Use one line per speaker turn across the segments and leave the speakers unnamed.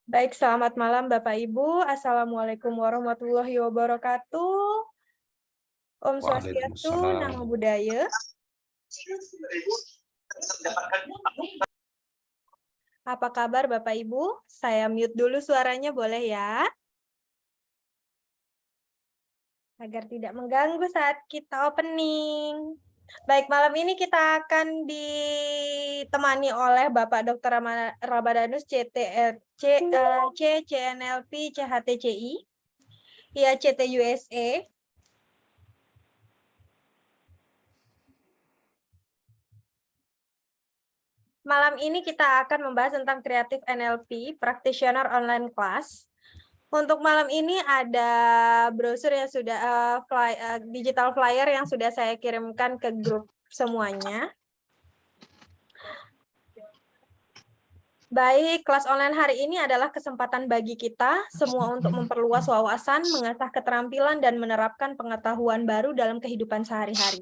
Baik, selamat malam Bapak Ibu. Assalamualaikum warahmatullahi wabarakatuh. Om Swastiastu, Namo Buddhaya. Apa kabar Bapak Ibu? Saya mute dulu suaranya, boleh ya? Agar tidak mengganggu saat kita opening. Baik, malam ini kita akan ditemani oleh Bapak Dr. Ramadanus CCNLP CHTCI, IACT USA. Malam ini kita akan membahas tentang Creative NLP, Practitioner Online Class. Untuk malam ini ada brosur yang sudah digital flyer yang sudah saya kirimkan ke grup semuanya. Baik, kelas online hari ini adalah kesempatan bagi kita semua untuk memperluas wawasan, mengasah keterampilan, dan menerapkan pengetahuan baru dalam kehidupan sehari-hari.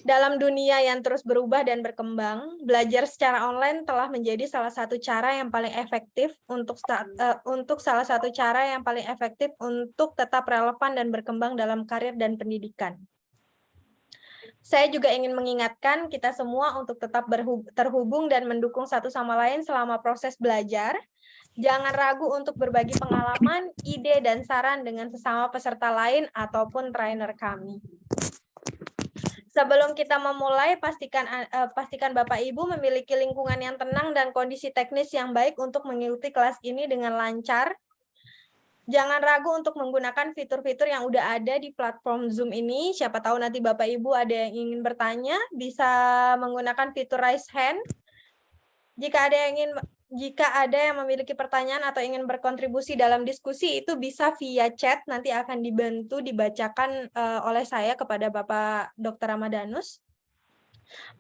Dalam dunia yang terus berubah dan berkembang, belajar secara online telah menjadi salah satu cara yang paling efektif untuk tetap relevan dan berkembang dalam karir dan pendidikan. Saya juga ingin mengingatkan kita semua untuk tetap terhubung dan mendukung satu sama lain selama proses belajar. Jangan ragu untuk berbagi pengalaman, ide, dan saran dengan sesama peserta lain ataupun trainer kami. Sebelum kita memulai, pastikan Bapak Ibu memiliki lingkungan yang tenang dan kondisi teknis yang baik untuk mengikuti kelas ini dengan lancar. Jangan ragu untuk menggunakan fitur-fitur yang udah ada di platform Zoom ini. Siapa tahu nanti Bapak Ibu ada yang ingin bertanya, bisa menggunakan fitur raise hand. Jika ada yang memiliki pertanyaan atau ingin berkontribusi dalam diskusi, itu bisa via chat, nanti akan dibacakan oleh saya kepada Bapak Dr. Ramadanus.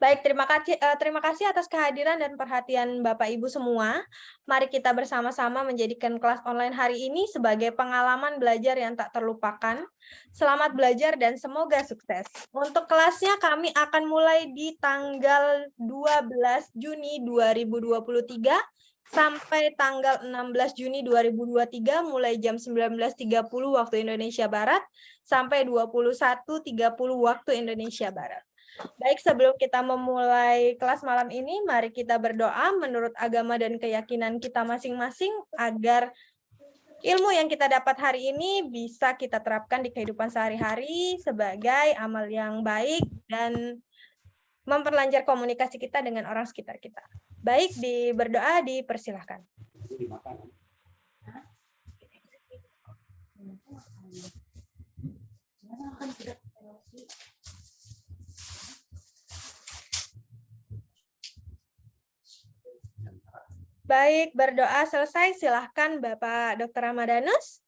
Baik, terima kasih atas kehadiran dan perhatian Bapak Ibu semua. Mari kita bersama-sama menjadikan kelas online hari ini sebagai pengalaman belajar yang tak terlupakan. Selamat belajar dan semoga sukses. Untuk kelasnya kami akan mulai di tanggal 12 Juni 2023 sampai tanggal 16 Juni 2023 mulai jam 19.30 waktu Indonesia Barat sampai 21.30 waktu Indonesia Barat. Baik, sebelum kita memulai kelas malam ini, mari kita berdoa menurut agama dan keyakinan kita masing-masing agar ilmu yang kita dapat hari ini bisa kita terapkan di kehidupan sehari-hari sebagai amal yang baik dan memperlancar komunikasi kita dengan orang sekitar kita. Baik, berdoa dipersilahkan. Baik, berdoa selesai. Silahkan Bapak Dr. Ramadanus.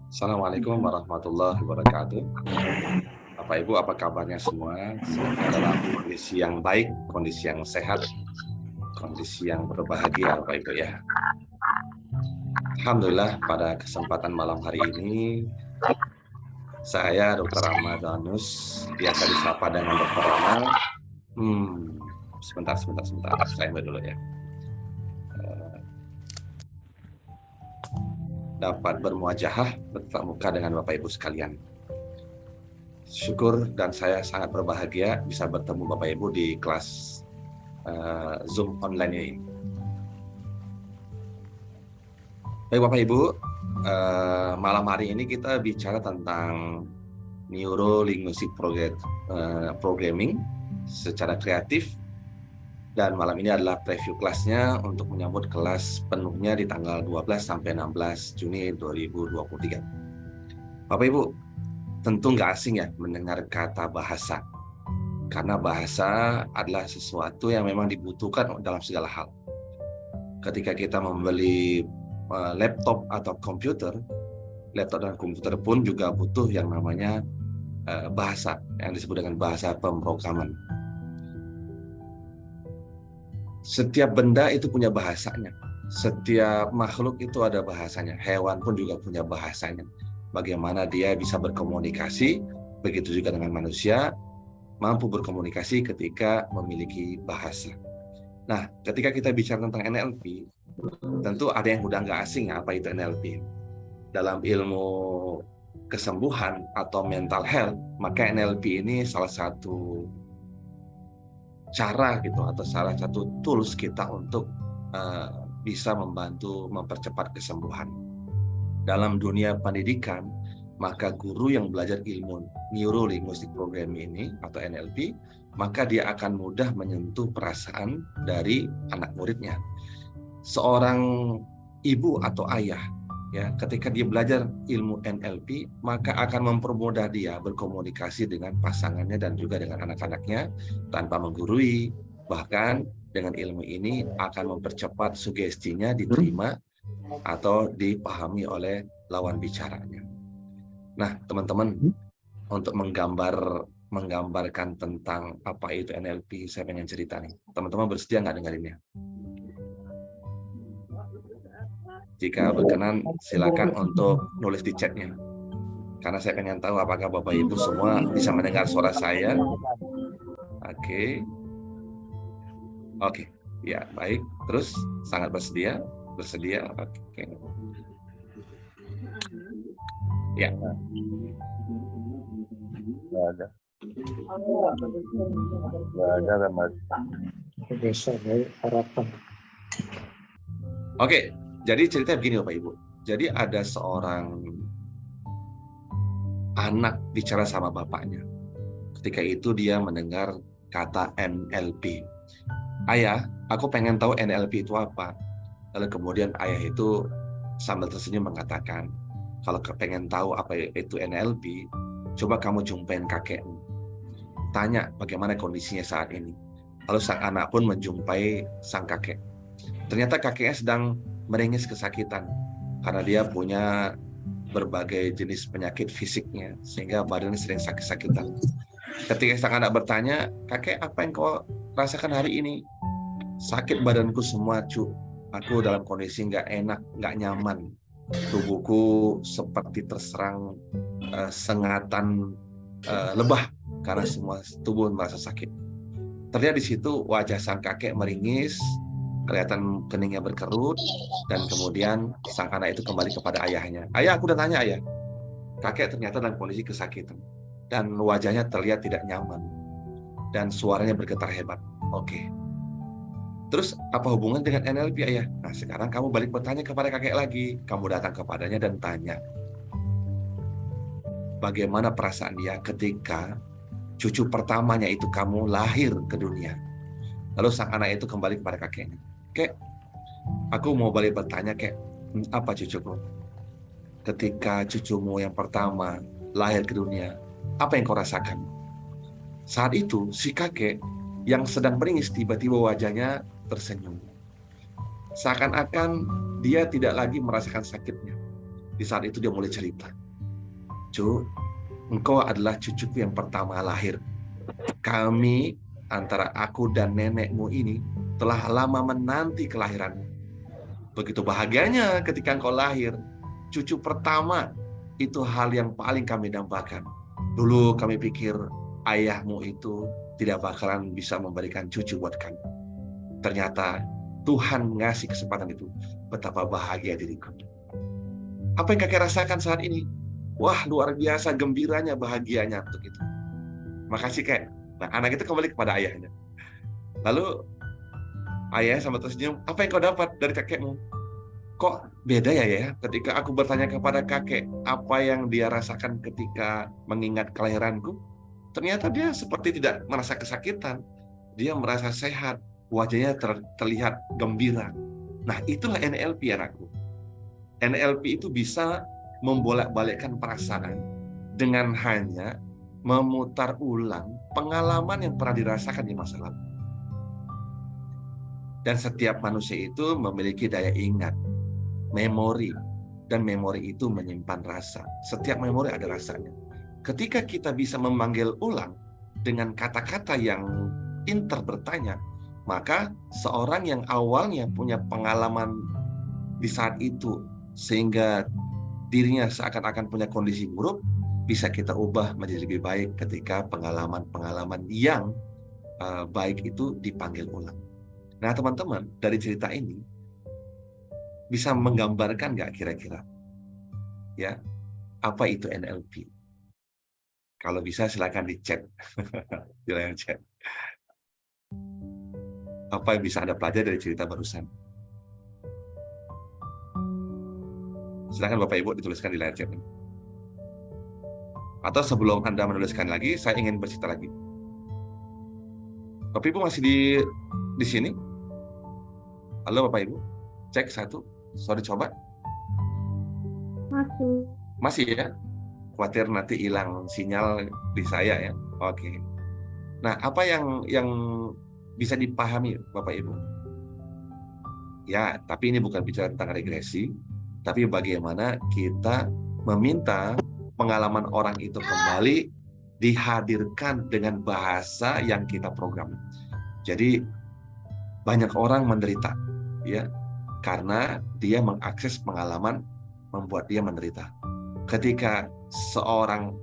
Assalamualaikum warahmatullahi wabarakatuh. Bapak Ibu, apa kabarnya semua? Semoga dalam kondisi yang baik, kondisi yang sehat, kondisi yang berbahagia, Bapak Ibu ya. Alhamdulillah pada kesempatan malam hari ini, saya Dr. Ramadanus, biasa disapa dengan Dr. Rama. Sebentar, saya ambil dulu ya. Dapat bermuajahah bertatap muka dengan Bapak Ibu sekalian. Syukur dan saya sangat berbahagia bisa bertemu Bapak Ibu di kelas Zoom online ini. Baik Bapak Ibu, malam hari ini kita bicara tentang Neuro-Linguistic Programming secara kreatif. Dan malam ini adalah preview kelasnya untuk menyambut kelas penuhnya di tanggal 12 sampai 16 Juni 2023. Bapak Ibu, tentu nggak asing ya mendengar kata bahasa. Karena bahasa adalah sesuatu yang memang dibutuhkan dalam segala hal. Ketika kita membeli laptop atau komputer, laptop dan komputer pun juga butuh yang namanya bahasa yang disebut dengan bahasa pemrograman. Setiap benda itu punya bahasanya. Setiap makhluk itu ada bahasanya. Hewan pun juga punya bahasanya. Bagaimana dia bisa berkomunikasi, begitu juga dengan manusia, mampu berkomunikasi ketika memiliki bahasa. Nah, ketika kita bicara tentang NLP, tentu ada yang udah nggak asing apa itu NLP. Dalam ilmu kesembuhan atau mental health, maka NLP ini salah satu cara gitu atau salah satu tools kita untuk bisa membantu mempercepat kesembuhan. Dalam dunia pendidikan, maka guru yang belajar ilmu Neuro Linguistic Programming ini atau NLP, maka dia akan mudah menyentuh perasaan dari anak muridnya. Seorang ibu atau ayah, ya, ketika dia belajar ilmu NLP, maka akan mempermudah dia berkomunikasi dengan pasangannya dan juga dengan anak-anaknya tanpa menggurui. Bahkan dengan ilmu ini akan mempercepat sugestinya diterima atau dipahami oleh lawan bicaranya. Nah, teman-teman, untuk menggambarkan tentang apa itu NLP, saya pengen cerita nih. Teman-teman bersedia nggak dengerinnya? Jika berkenan, silakan untuk nulis di chatnya. Karena saya pengen tahu apakah Bapak Ibu semua bisa mendengar suara saya. Oke. Oke. Ya, baik. Terus sangat bersedia? Bersedia? Oke. Ya.
Nggak ada. Nggak ada kan, Mas?
Oke. Jadi cerita begini Bapak Ibu. Jadi ada seorang anak bicara sama bapaknya. Ketika itu dia mendengar kata NLP. Ayah, aku pengen tahu NLP itu apa. Lalu kemudian ayah itu sambil tersenyum mengatakan, kalau pengen tahu apa itu NLP, coba kamu jumpain kakekmu. Tanya bagaimana kondisinya saat ini. Lalu sang anak pun menjumpai sang kakek. Ternyata kakeknya sedang meringis kesakitan karena dia punya berbagai jenis penyakit fisiknya sehingga badannya sering sakit-sakitan. Ketika sang anak bertanya, kakek apa yang kau rasakan hari ini? Sakit badanku semua, cu. Aku dalam kondisi nggak enak, nggak nyaman. Tubuhku seperti terserang sengatan lebah karena semua tubuh merasa sakit. Terlihat di situ wajah sang kakek meringis, kelihatan keningnya berkerut, dan kemudian sang anak itu kembali kepada ayahnya. Ayah, aku udah tanya ayah. Kakek ternyata dalam kondisi kesakitan dan wajahnya terlihat tidak nyaman dan suaranya bergetar hebat. Oke. Terus apa hubungan dengan NLP ayah? Nah, sekarang kamu balik bertanya kepada kakek lagi. Kamu datang kepadanya dan tanya, bagaimana perasaan dia ketika cucu pertamanya itu kamu lahir ke dunia. Lalu sang anak itu kembali kepada kakeknya. Kek, aku mau balik bertanya, kek, apa cucuku? Ketika cucumu yang pertama lahir ke dunia, apa yang kau rasakan? Saat itu, si kakek yang sedang meringis tiba-tiba wajahnya tersenyum. Seakan-akan dia tidak lagi merasakan sakitnya. Di saat itu dia mulai cerita. Cu, engkau adalah cucuku yang pertama lahir. Kami, antara aku dan nenekmu ini, telah lama menanti kelahiranmu. Begitu bahagianya ketika engkau lahir. Cucu pertama, itu hal yang paling kami dambakan. Dulu kami pikir ayahmu itu tidak bakalan bisa memberikan cucu buat kami. Ternyata Tuhan ngasih kesempatan itu. Betapa bahagia diriku. Apa yang kakek rasakan saat ini? Wah, luar biasa gembiranya, bahagianya untuk itu. Makasih kek. Nah, anak itu kembali kepada ayahnya. Lalu ayah sama tersenyum, apa yang kau dapat dari kakekmu? Kok beda ya ketika aku bertanya kepada kakek apa yang dia rasakan ketika mengingat kelahiranku? Ternyata dia seperti tidak merasa kesakitan. Dia merasa sehat. Wajahnya terlihat gembira. Nah, itulah NLP anakku. NLP itu bisa membolak-balikkan perasaan dengan hanya memutar ulang pengalaman yang pernah dirasakan di masa lalu. Dan setiap manusia itu memiliki daya ingat, memori, dan memori itu menyimpan rasa. Setiap memori ada rasanya. ketika kita bisa memanggil ulang dengan kata-kata yang pintar bertanya, maka seorang yang awalnya punya pengalaman di saat itu sehingga dirinya seakan-akan punya kondisi buruk, bisa kita ubah menjadi lebih baik ketika pengalaman-pengalaman yang baik itu dipanggil ulang. Nah, teman-teman, dari cerita ini bisa menggambarkan nggak kira-kira ya apa itu NLP? Kalau bisa silakan di chat di layar chat. Apa yang bisa Anda pelajari dari cerita barusan? Silakan Bapak Ibu dituliskan di layar chat. Atau sebelum Anda menuliskan lagi, saya ingin bercerita lagi. Bapak Ibu masih di sini? Halo Bapak Ibu, cek satu. Sorry, coba. Masih ya? Khawatir nanti hilang sinyal di saya ya. Oke. Nah, apa yang bisa dipahami Bapak Ibu? Ya, tapi ini bukan bicara tentang regresi, tapi bagaimana kita meminta pengalaman orang itu kembali dihadirkan dengan bahasa yang kita program. Jadi banyak orang menderita ya karena dia mengakses pengalaman membuat dia menderita. Ketika seorang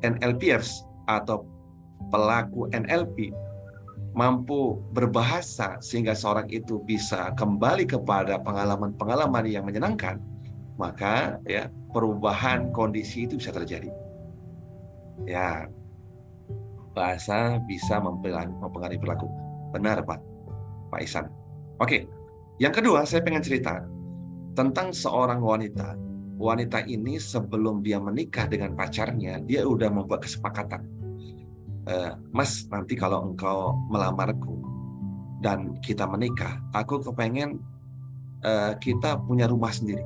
NLPers atau pelaku NLP mampu berbahasa sehingga seorang itu bisa kembali kepada pengalaman-pengalaman yang menyenangkan, maka ya perubahan kondisi itu bisa terjadi. Ya, bahasa bisa mempengaruhi perilaku. Benar Pak Ihsan. Oke, yang kedua saya pengen cerita tentang seorang wanita. Wanita ini sebelum dia menikah dengan pacarnya, dia udah membuat kesepakatan. Mas, nanti kalau engkau melamarku dan kita menikah, aku kepengen kita punya rumah sendiri.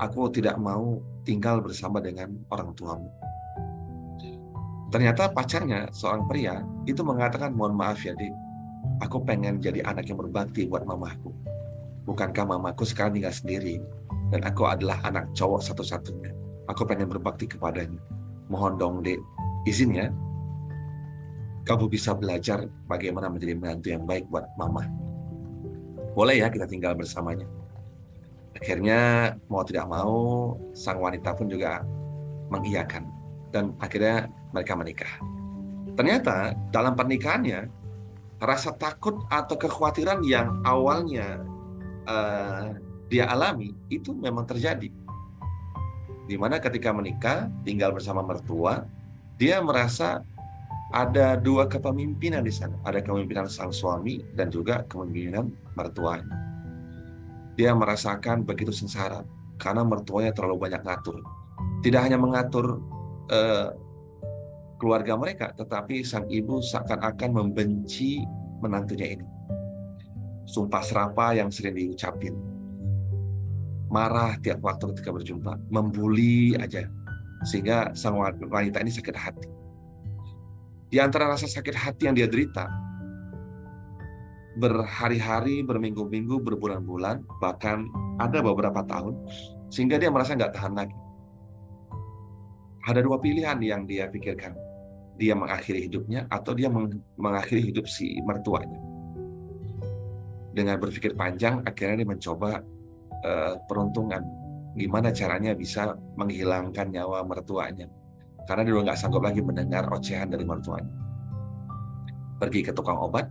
Aku tidak mau tinggal bersama dengan orang tuamu. Ternyata pacarnya, seorang pria, itu mengatakan, mohon maaf ya, Dik, aku pengen jadi anak yang berbakti buat mamaku. Bukankah mamaku sekarang tinggal sendiri, dan aku adalah anak cowok satu-satunya. Aku pengen berbakti kepadanya. Mohon dong, Dek, izin ya, kamu bisa belajar bagaimana menjadi menantu yang baik buat mama. Boleh ya kita tinggal bersamanya. Akhirnya mau tidak mau, sang wanita pun juga mengiyakan. Dan akhirnya mereka menikah. Ternyata dalam pernikahannya, rasa takut atau kekhawatiran yang awalnya dia alami, itu memang terjadi. Dimana ketika menikah, tinggal bersama mertua, dia merasa ada dua kepemimpinan di sana. Ada kepemimpinan sang suami dan juga kepemimpinan mertuanya. Dia merasakan begitu sengsara karena mertuanya terlalu banyak ngatur. Tidak hanya mengatur keluarga mereka, tetapi sang ibu seakan-akan membenci menantunya ini. Sumpah serapah yang sering diucapin. Marah tiap waktu ketika berjumpa. Membuli aja. Sehingga sang wanita ini sakit hati. Di antara rasa sakit hati yang dia derita, berhari-hari, berminggu-minggu, berbulan-bulan, bahkan ada beberapa tahun, sehingga dia merasa nggak tahan lagi. Ada dua pilihan yang dia pikirkan. Dia mengakhiri hidupnya atau dia mengakhiri hidup si mertuanya. Dengan berpikir panjang, akhirnya dia mencoba peruntungan. Gimana caranya bisa menghilangkan nyawa mertuanya. Karena dia udah nggak sanggup lagi mendengar ocehan dari mertuanya. Pergi ke tukang obat,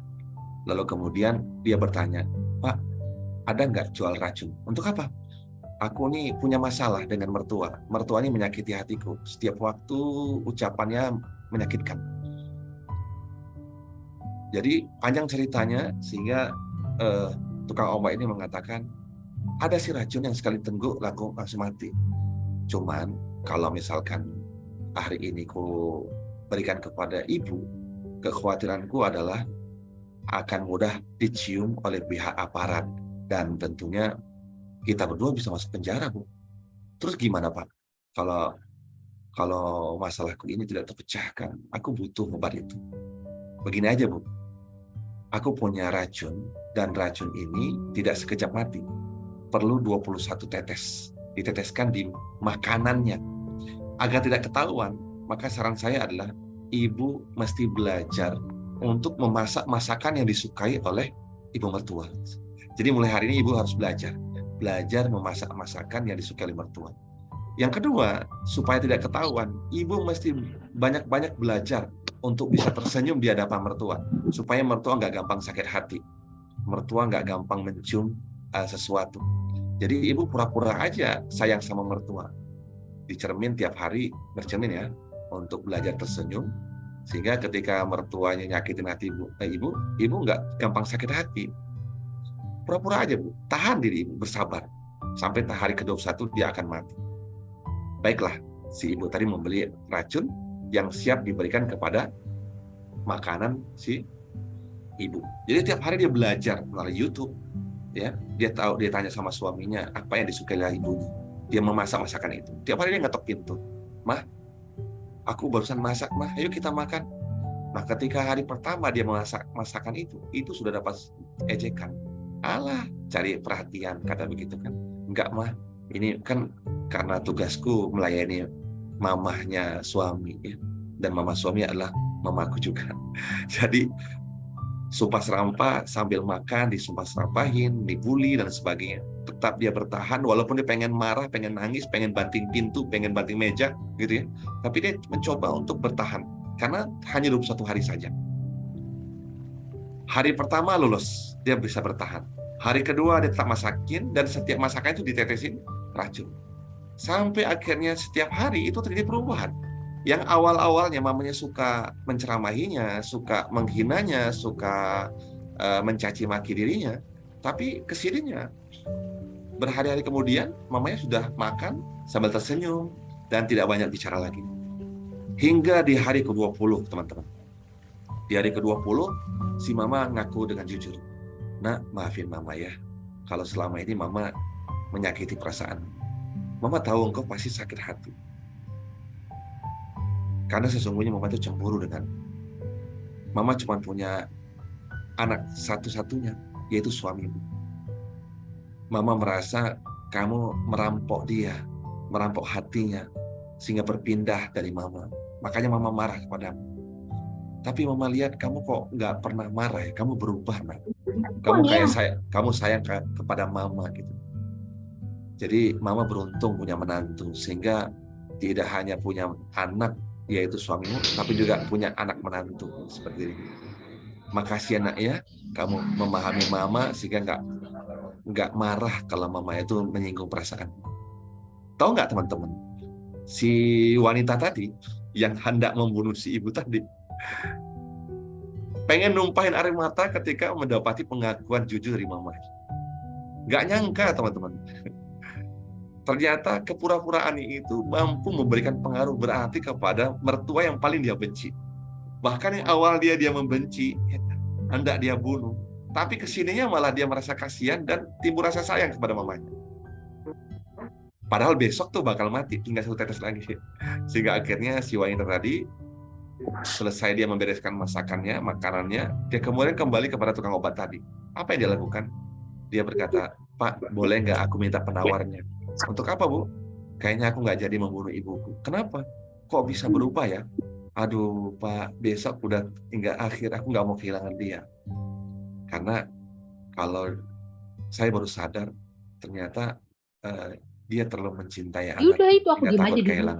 lalu kemudian dia bertanya, Pak, ada nggak jual racun? Untuk apa? Aku nih punya masalah dengan mertua. Mertua ini menyakiti hatiku. Setiap waktu ucapannya menyakitkan. Jadi panjang ceritanya sehingga tukang obat ini mengatakan, ada si racun yang sekali tengguk langsung mati. Cuman kalau misalkan hari ini ku berikan kepada ibu, kekhawatiranku adalah akan mudah dicium oleh pihak aparat dan tentunya kita berdua bisa masuk penjara, Bu. Terus gimana, Pak? Kalau masalahku ini tidak terpecahkan, aku butuh obat itu. Begini aja, Bu. Aku punya racun dan racun ini tidak sekejap mati. Perlu 21 tetes. Diteteskan di makanannya. Agar tidak ketahuan, Maka saran saya adalah ibu mesti belajar untuk memasak masakan yang disukai oleh ibu mertua. Jadi mulai hari ini ibu harus belajar memasak masakan yang disukai oleh mertua. Yang kedua, supaya tidak ketahuan, ibu mesti banyak-banyak belajar untuk bisa tersenyum di hadapan mertua, supaya mertua nggak gampang sakit hati, mertua nggak gampang mencium sesuatu. Jadi ibu pura-pura aja sayang sama mertua. Dicermin tiap hari, bercermin ya, untuk belajar tersenyum, sehingga ketika mertuanya nyakitin hati ibu nggak gampang sakit hati. Pura-pura aja Bu, tahan diri ibu, bersabar. Sampai hari ke-21 dia akan mati. Baiklah, si ibu tadi membeli racun yang siap diberikan kepada makanan si ibu. Jadi tiap hari dia belajar melalui YouTube, ya. Dia tanya sama suaminya apa yang disukai oleh ibunya. Dia memasak masakan itu. Tiap hari dia ngetok pintu. Mah, aku barusan masak, mah. Ayo kita makan. Nah, ketika hari pertama dia memasak masakan itu sudah dapat ejekan. Alah, cari perhatian, kata begitu kan. Enggak, mah. Ini kan karena tugasku melayani mamahnya suami, ya. Dan mama suami adalah mamaku juga. Jadi sumpah serampah sambil makan, disumpah serampahin, dibully dan sebagainya. Tetap dia bertahan walaupun dia pengen marah, pengen nangis, pengen banting pintu, pengen banting meja gitu ya. Tapi dia mencoba untuk bertahan karena hanya 21 hari saja. Hari pertama lulus, dia bisa bertahan. Hari kedua dia tetap masakin dan setiap masakan itu ditetesin racun. Sampai akhirnya setiap hari itu terjadi perubahan. Yang awal-awalnya mamanya suka menceramahinya, suka menghinanya, suka mencaci maki dirinya, tapi kesininya berhari-hari kemudian mamanya sudah makan sambil tersenyum dan tidak banyak bicara lagi. Hingga di hari ke-20, teman-teman. Di hari ke-20, si mama ngaku dengan jujur. Nak, maafin mama ya, kalau selama ini mama menyakiti perasaan. Mama tahu engkau pasti sakit hati. Karena sesungguhnya mama itu cemburu dengan mama cuma punya anak satu-satunya, yaitu suamimu. Mama merasa kamu merampok dia, merampok hatinya, sehingga berpindah dari mama. Makanya mama marah kepadamu. Tapi mama lihat kamu kok nggak pernah marah ya, kamu berubah, nak. Kamu sayang kepada mama gitu. Jadi mama beruntung punya menantu, sehingga tidak hanya punya anak yaitu suamimu, tapi juga punya anak menantu seperti ini. Makasih anak ya, kamu memahami mama sehingga nggak marah kalau mama itu menyinggung perasaan. Tahu nggak teman-teman, si wanita tadi yang hendak membunuh si ibu tadi pengen numpahin air mata ketika mendapati pengakuan jujur dari mamanya. Nggak nyangka teman-teman. Ternyata kepura-puraan itu mampu memberikan pengaruh berarti kepada mertua yang paling dia benci. Bahkan yang awal dia membenci, hendak dia bunuh. Tapi kesininya malah dia merasa kasihan dan timbul rasa sayang kepada mamanya. Padahal besok tuh bakal mati, tinggal 1 tetes lagi. Sehingga akhirnya si wanita tadi, selesai dia membereskan masakannya, makanannya, dia kemudian kembali kepada tukang obat tadi. Apa yang dia lakukan? Dia berkata, Pak, boleh nggak aku minta penawarnya? Untuk apa, Bu? Kayaknya aku nggak jadi membunuh ibuku. Kenapa? Kok bisa berubah ya? Aduh, Pak, besok udah hingga akhir, aku nggak mau kehilangan dia. Karena kalau saya baru sadar, ternyata dia terlalu mencintai anak.
Udah itu aku diem aja dulu.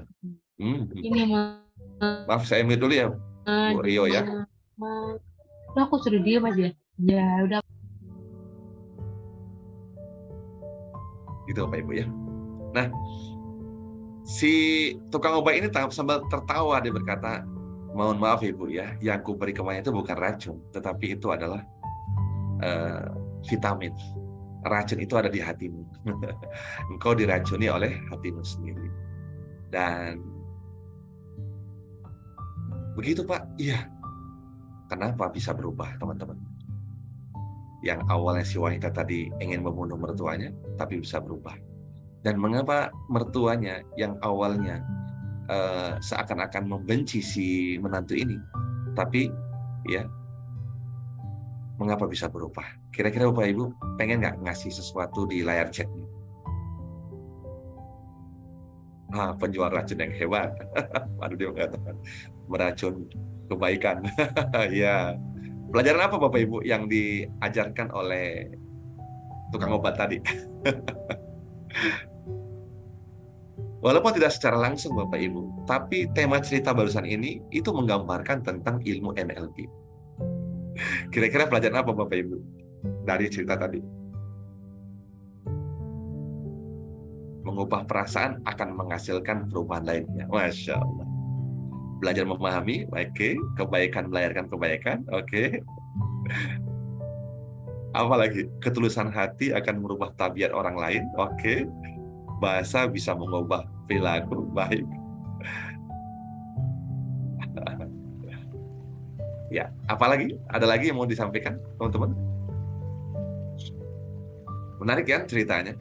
Ini
maaf, saya mute dulu ya, Bu Rio ya.
Udah aku suruh diem aja. Ya udah.
Gitu Pak Ibu ya. Nah, si tukang obat ini sambil tertawa, dia berkata, mohon maaf Ibu ya, yang ku beri kemarin itu bukan racun, tetapi itu adalah vitamin. Racun itu ada di hatimu. Engkau diracuni oleh hatimu sendiri. Dan begitu Pak, iya. Kenapa bisa berubah teman-teman? Yang awalnya si wanita tadi ingin membunuh mertuanya, tapi bisa berubah. Dan mengapa mertuanya yang awalnya seakan-akan membenci si menantu ini, tapi ya, mengapa bisa berubah? Kira-kira Bapak Ibu pengen nggak ngasih sesuatu di layar chat? Penjual racun yang hebat. Waduh, dia mengatakan meracun kebaikan. Ya. Pelajaran apa Bapak Ibu yang diajarkan oleh tukang obat tadi? Walaupun tidak secara langsung Bapak Ibu, tapi tema cerita barusan ini itu menggambarkan tentang ilmu NLP. Kira-kira pelajaran apa Bapak Ibu dari cerita tadi? Mengubah perasaan akan menghasilkan perubahan lainnya. Masya Allah. Belajar memahami, oke. Kebaikan melahirkan kebaikan, oke. Apalagi ketulusan hati akan merubah tabiat orang lain, oke. Bahasa bisa mengubah perilaku, baik. Ya, apalagi? Ada lagi yang mau disampaikan, teman-teman? Menarik ya ceritanya.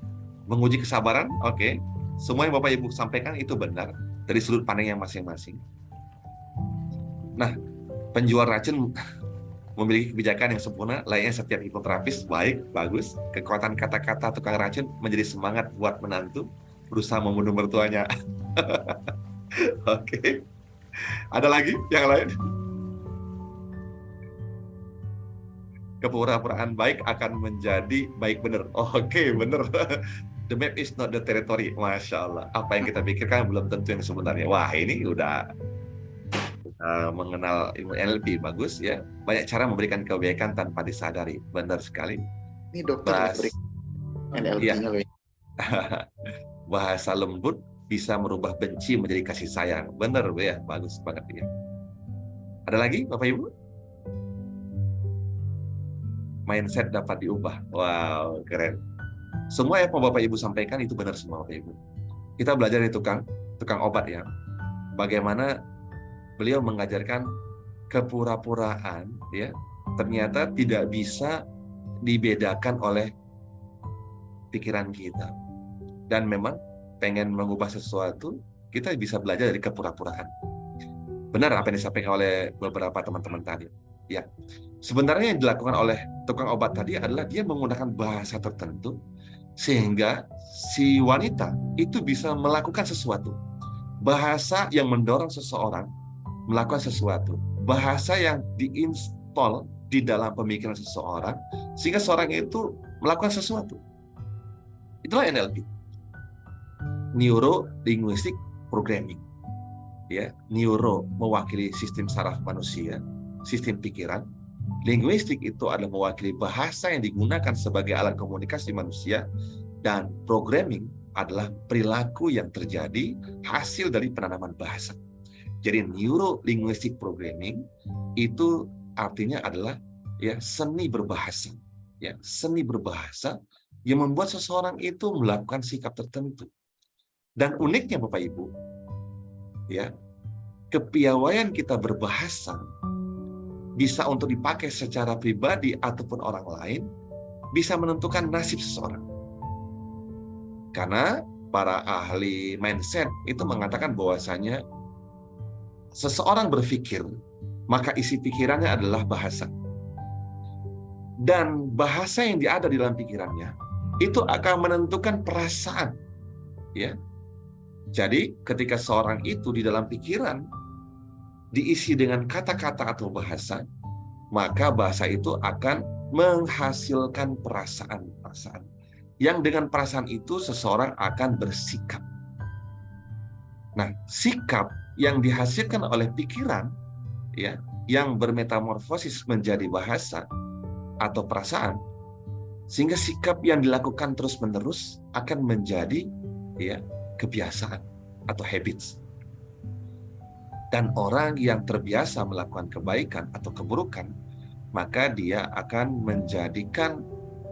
Menguji kesabaran, oke. Semua yang Bapak Ibu sampaikan itu benar dari sudut pandang yang masing-masing. Nah, penjual racun memiliki kebijakan yang sempurna, layaknya setiap hipnoterapis, baik, bagus. Kekuatan kata-kata tukang racun menjadi semangat buat menantu berusaha membunuh mertuanya. Oke. Ada lagi yang lain? Kepura-puraan baik akan menjadi baik benar. Oke, benar. The map is not the territory. Masya Allah. Apa yang kita pikirkan belum tentu yang sebenarnya. Wah, ini udah mengenal ilmu NLP. Bagus ya. Banyak cara memberikan kebaikan tanpa disadari. Benar sekali.
Ini dokter NLP-nya loh.
Bahasa lembut bisa merubah benci menjadi kasih sayang. Benar ya. Bagus banget ya. Ada lagi Bapak Ibu? Mindset dapat diubah. Wow, keren. Semua yang Bapak Ibu sampaikan itu benar semua Bapak Ibu. Kita belajar dari tukang obat ya. Bagaimana beliau mengajarkan kepura-puraan ya, ternyata tidak bisa dibedakan oleh pikiran kita. Dan memang pengen mengubah sesuatu, kita bisa belajar dari kepura-puraan. Benar apa yang disampaikan oleh beberapa teman-teman tadi. Ya, sebenarnya yang dilakukan oleh tukang obat tadi adalah dia menggunakan bahasa tertentu sehingga si wanita itu bisa melakukan sesuatu. Bahasa yang mendorong seseorang melakukan sesuatu. Bahasa yang diinstal di dalam pemikiran seseorang sehingga seorang itu melakukan sesuatu. Itulah NLP. Neuro Linguistic Programming. Ya, neuro mewakili sistem saraf manusia, sistem pikiran. Linguistik itu adalah mewakili bahasa yang digunakan sebagai alat komunikasi manusia, dan programming adalah perilaku yang terjadi hasil dari penanaman bahasa. Jadi neuro linguistic programming itu artinya adalah ya seni berbahasa, ya seni berbahasa yang membuat seseorang itu melakukan sikap tertentu. Dan uniknya Bapak Ibu, ya kepiawaian kita berbahasa bisa untuk dipakai secara pribadi ataupun orang lain, bisa menentukan nasib seseorang. Karena para ahli mindset itu mengatakan bahwasanya seseorang berpikir, maka isi pikirannya adalah bahasa. Dan bahasa yang ada di dalam pikirannya itu akan menentukan perasaan. Ya. Jadi ketika seorang itu di dalam pikiran diisi dengan kata-kata atau bahasa, maka bahasa itu akan menghasilkan perasaan-perasaan. Yang dengan perasaan itu seseorang akan bersikap. Nah, sikap yang dihasilkan oleh pikiran, ya, yang bermetamorfosis menjadi bahasa atau perasaan, sehingga sikap yang dilakukan terus-menerus akan menjadi ya kebiasaan atau habits. Dan orang yang terbiasa melakukan kebaikan atau keburukan, maka dia akan menjadikan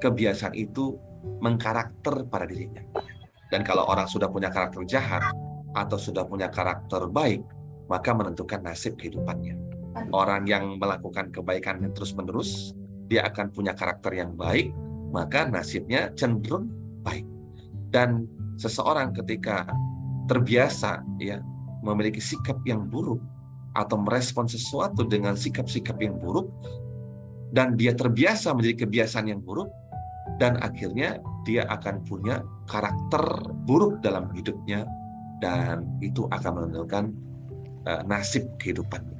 kebiasaan itu mengkarakter pada dirinya. Dan kalau orang sudah punya karakter jahat atau sudah punya karakter baik, maka menentukan nasib kehidupannya. Orang yang melakukan kebaikan yang terus-menerus, dia akan punya karakter yang baik, maka nasibnya cenderung baik. Dan seseorang ketika terbiasa ya memiliki sikap yang buruk atau merespon sesuatu dengan sikap-sikap yang buruk, dan dia terbiasa menjadi kebiasaan yang buruk, dan akhirnya dia akan punya karakter buruk dalam hidupnya, dan itu akan menentukan nasib kehidupannya.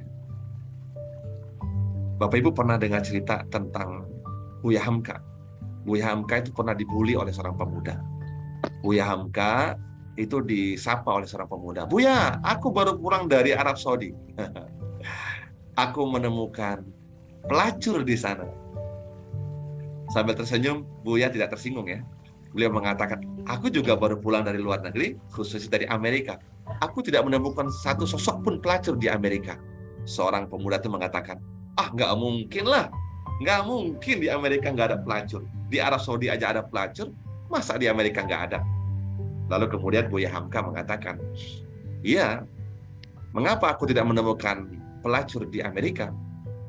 Bapak Ibu pernah dengar cerita tentang Buya Hamka. Buya Hamka itu pernah dibully oleh seorang pemuda. Buya Hamka itu disapa oleh seorang pemuda, "Buya, aku baru pulang dari Arab Saudi. Aku menemukan pelacur di sana." Sambil tersenyum, Buya tidak tersinggung ya. Beliau mengatakan, "Aku juga baru pulang dari luar negeri, khususnya dari Amerika. Aku tidak menemukan satu sosok pun pelacur di Amerika." Seorang pemuda itu mengatakan, nggak mungkin lah. Nggak mungkin di Amerika nggak ada pelacur. Di Arab Saudi aja ada pelacur, masa di Amerika nggak ada? Lalu kemudian Buya Hamka mengatakan, "Iya, mengapa aku tidak menemukan pelacur di Amerika?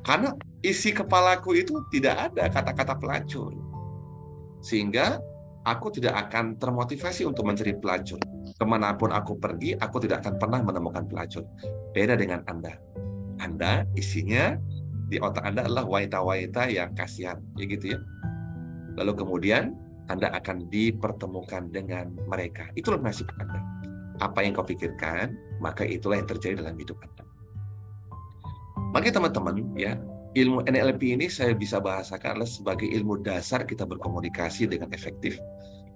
Karena isi kepalaku itu tidak ada kata-kata pelacur. Sehingga aku tidak akan termotivasi untuk mencari pelacur. Kemanapun aku pergi, aku tidak akan pernah menemukan pelacur. Beda dengan Anda. Anda isinya di otak Anda adalah waita-waita yang kasihan, ya gitu ya. Lalu kemudian Anda akan dipertemukan dengan mereka. Itulah nasib Anda. Apa yang kau pikirkan, maka itulah yang terjadi dalam hidup Anda." Makanya teman-teman, ya, ilmu NLP ini saya bisa bahasakan adalah sebagai ilmu dasar kita berkomunikasi dengan efektif.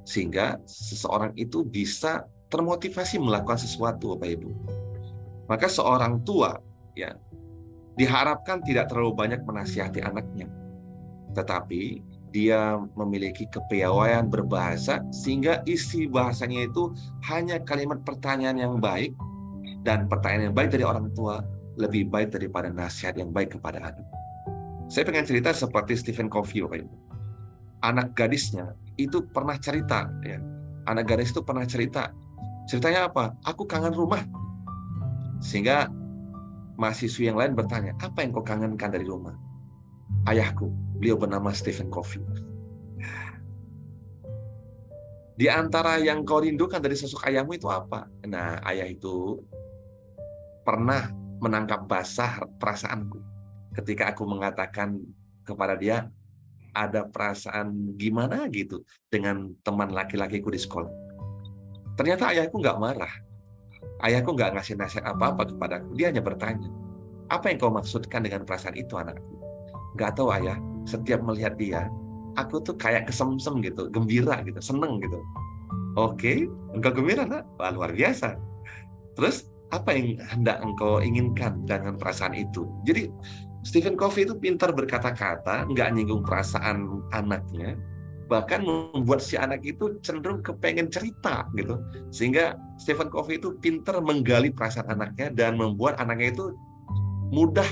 Sehingga seseorang itu bisa termotivasi melakukan sesuatu, Bapak Ibu. Maka seorang tua, ya, diharapkan tidak terlalu banyak menasihati anaknya. Tetapi dia memiliki kepiawaian berbahasa sehingga isi bahasanya itu hanya kalimat pertanyaan yang baik, dan pertanyaan yang baik dari orang tua lebih baik daripada nasihat yang baik kepada anak. Saya pengen cerita seperti Stephen Covey, Bapak Ibu. Anak gadisnya itu pernah cerita, ya. Anak gadis itu pernah cerita. Ceritanya apa? "Aku kangen rumah." Sehingga mahasiswa yang lain bertanya, "Apa yang kau kangenkan dari rumah?" "Ayahku." Beliau bernama Stephen Covey. "Di antara yang kau rindukan dari sosok ayahmu itu apa?" Nah, ayah itu pernah menangkap basah perasaanku ketika aku mengatakan kepada dia ada perasaan gimana gitu dengan teman laki-lakiku di sekolah. Ternyata ayahku nggak marah. Ayahku nggak ngasih nasihat apa-apa kepadaku. Dia hanya bertanya, "Apa yang kau maksudkan dengan perasaan itu, anakku?" "Nggak tahu, ayah. Setiap melihat dia, aku tuh kayak kesemsem gitu, gembira gitu, seneng gitu." "Oke, engkau gembira, nak? Wah, luar biasa. Terus, apa yang hendak engkau inginkan dengan perasaan itu?" Jadi, Stephen Covey itu pintar berkata-kata, nggak nyinggung perasaan anaknya, bahkan membuat si anak itu cenderung kepengen cerita gitu. Sehingga Stephen Covey itu pintar menggali perasaan anaknya dan membuat anaknya itu mudah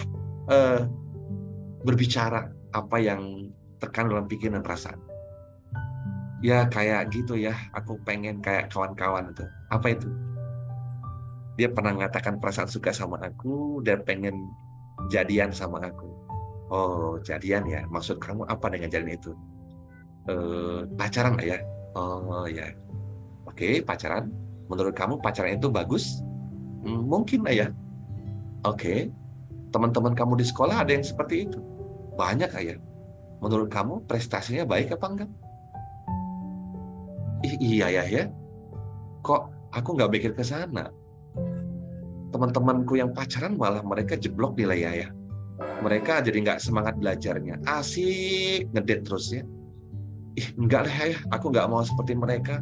berbicara apa yang terkandung dalam pikiran dan perasaan. "Ya kayak gitu ya, aku pengen kayak kawan-kawan itu." "Apa itu?" "Dia pernah mengatakan perasaan suka sama aku dan pengen jadian sama aku." "Oh, jadian ya? Maksud kamu apa dengan jadian itu?" "Pacaran, ayah." "Oh ya, oke, pacaran. Menurut kamu pacaran itu bagus?" "Mungkin, ayah." "Oke, teman-teman kamu di sekolah ada yang seperti itu?" "Banyak, ayah." "Menurut kamu prestasinya baik apa enggak?" Iya ya, kok aku nggak mikir ke sana. Teman-temanku yang pacaran malah mereka jeblok nilai ya. Mereka jadi nggak semangat belajarnya, asik ngedate terus ya. Enggak lah ayah, aku nggak mau seperti mereka.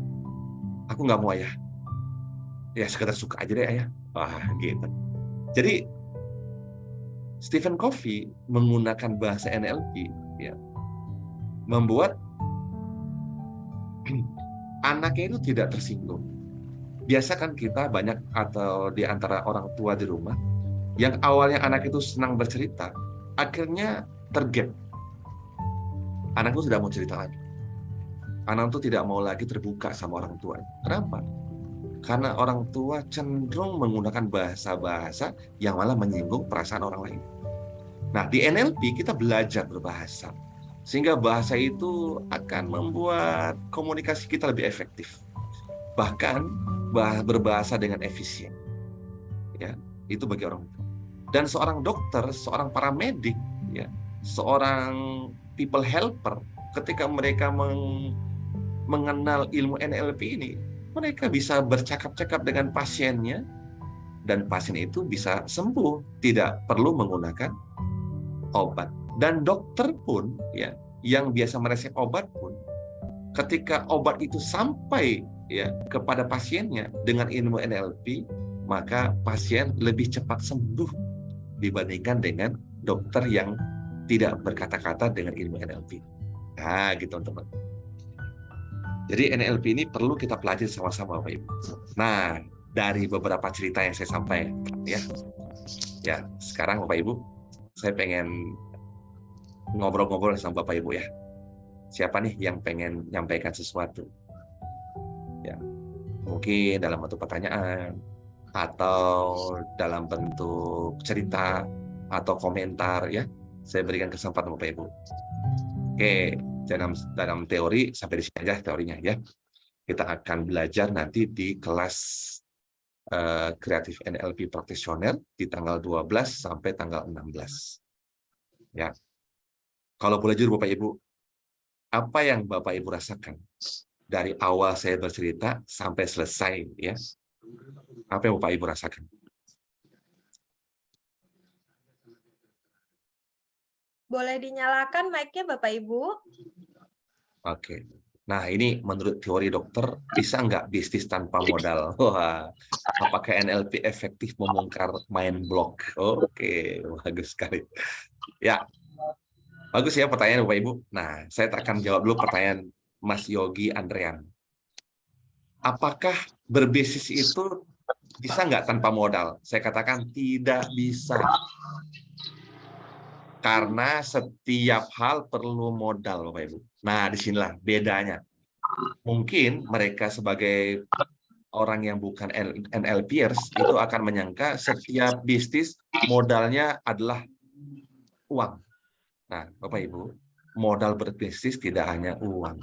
Aku nggak mau, ayah. Ya sekedar suka aja deh, ayah." Wah, gitu. Jadi Stephen Covey menggunakan bahasa NLP, ya, membuat anaknya itu tidak tersinggung. Biasa kan kita banyak atau di antara orang tua di rumah yang awalnya anak itu senang bercerita, akhirnya tergap. Anak itu tidak mau cerita lagi. Anak itu tidak mau lagi terbuka sama orang tua. Kenapa? Karena orang tua cenderung menggunakan bahasa-bahasa yang malah menyinggung perasaan orang lain. Nah, di NLP kita belajar berbahasa. Sehingga bahasa itu akan membuat komunikasi kita lebih efektif. Bahkan berbahasa dengan efisien. Ya, itu bagi orang tua. Dan seorang dokter, seorang paramedik, ya, seorang people helper, ketika mereka mengenal ilmu NLP ini, mereka bisa bercakap-cakap dengan pasiennya dan pasien itu bisa sembuh, tidak perlu menggunakan obat. Dan dokter pun ya yang biasa meresep obat pun ketika obat itu sampai ya kepada pasiennya dengan ilmu NLP, maka pasien lebih cepat sembuh dibandingkan dengan dokter yang tidak berkata-kata dengan ilmu NLP. Nah, gitu teman. Jadi NLP ini perlu kita pelajari sama-sama, Bapak Ibu. Nah, dari beberapa cerita yang saya sampaikan ya. Ya, sekarang Bapak Ibu, saya pengen ngobrol-ngobrol sama Bapak Ibu ya. Siapa nih yang pengen menyampaikan sesuatu? Ya, mungkin dalam bentuk pertanyaan atau dalam bentuk cerita atau komentar ya. Saya berikan kesempatan Bapak Ibu. Oke, dalam teori sampai di sini aja teorinya ya. Kita akan belajar nanti di kelas kreatif NLP Practitioner di tanggal 12 sampai tanggal 16. Ya. Kalau boleh jujur Bapak Ibu, apa yang Bapak Ibu rasakan dari awal saya bercerita sampai selesai ya? Apa yang Bapak Ibu rasakan?
Boleh dinyalakan mic-nya Bapak Ibu?
Oke. Nah, ini menurut teori dokter, bisa nggak bisnis tanpa modal? Wah, apakah NLP efektif membongkar mind block? Oke, bagus sekali. Ya, bagus ya pertanyaan Bapak Ibu. Nah, saya akan jawab dulu pertanyaan Mas Yogi Andrean. Apakah berbisnis itu bisa nggak tanpa modal? Saya katakan tidak bisa. Karena setiap hal perlu modal, Bapak Ibu. Nah, disinilah bedanya. Mungkin mereka sebagai orang yang bukan NLPers itu akan menyangka setiap bisnis modalnya adalah uang. Nah, Bapak Ibu, modal berbisnis tidak hanya uang.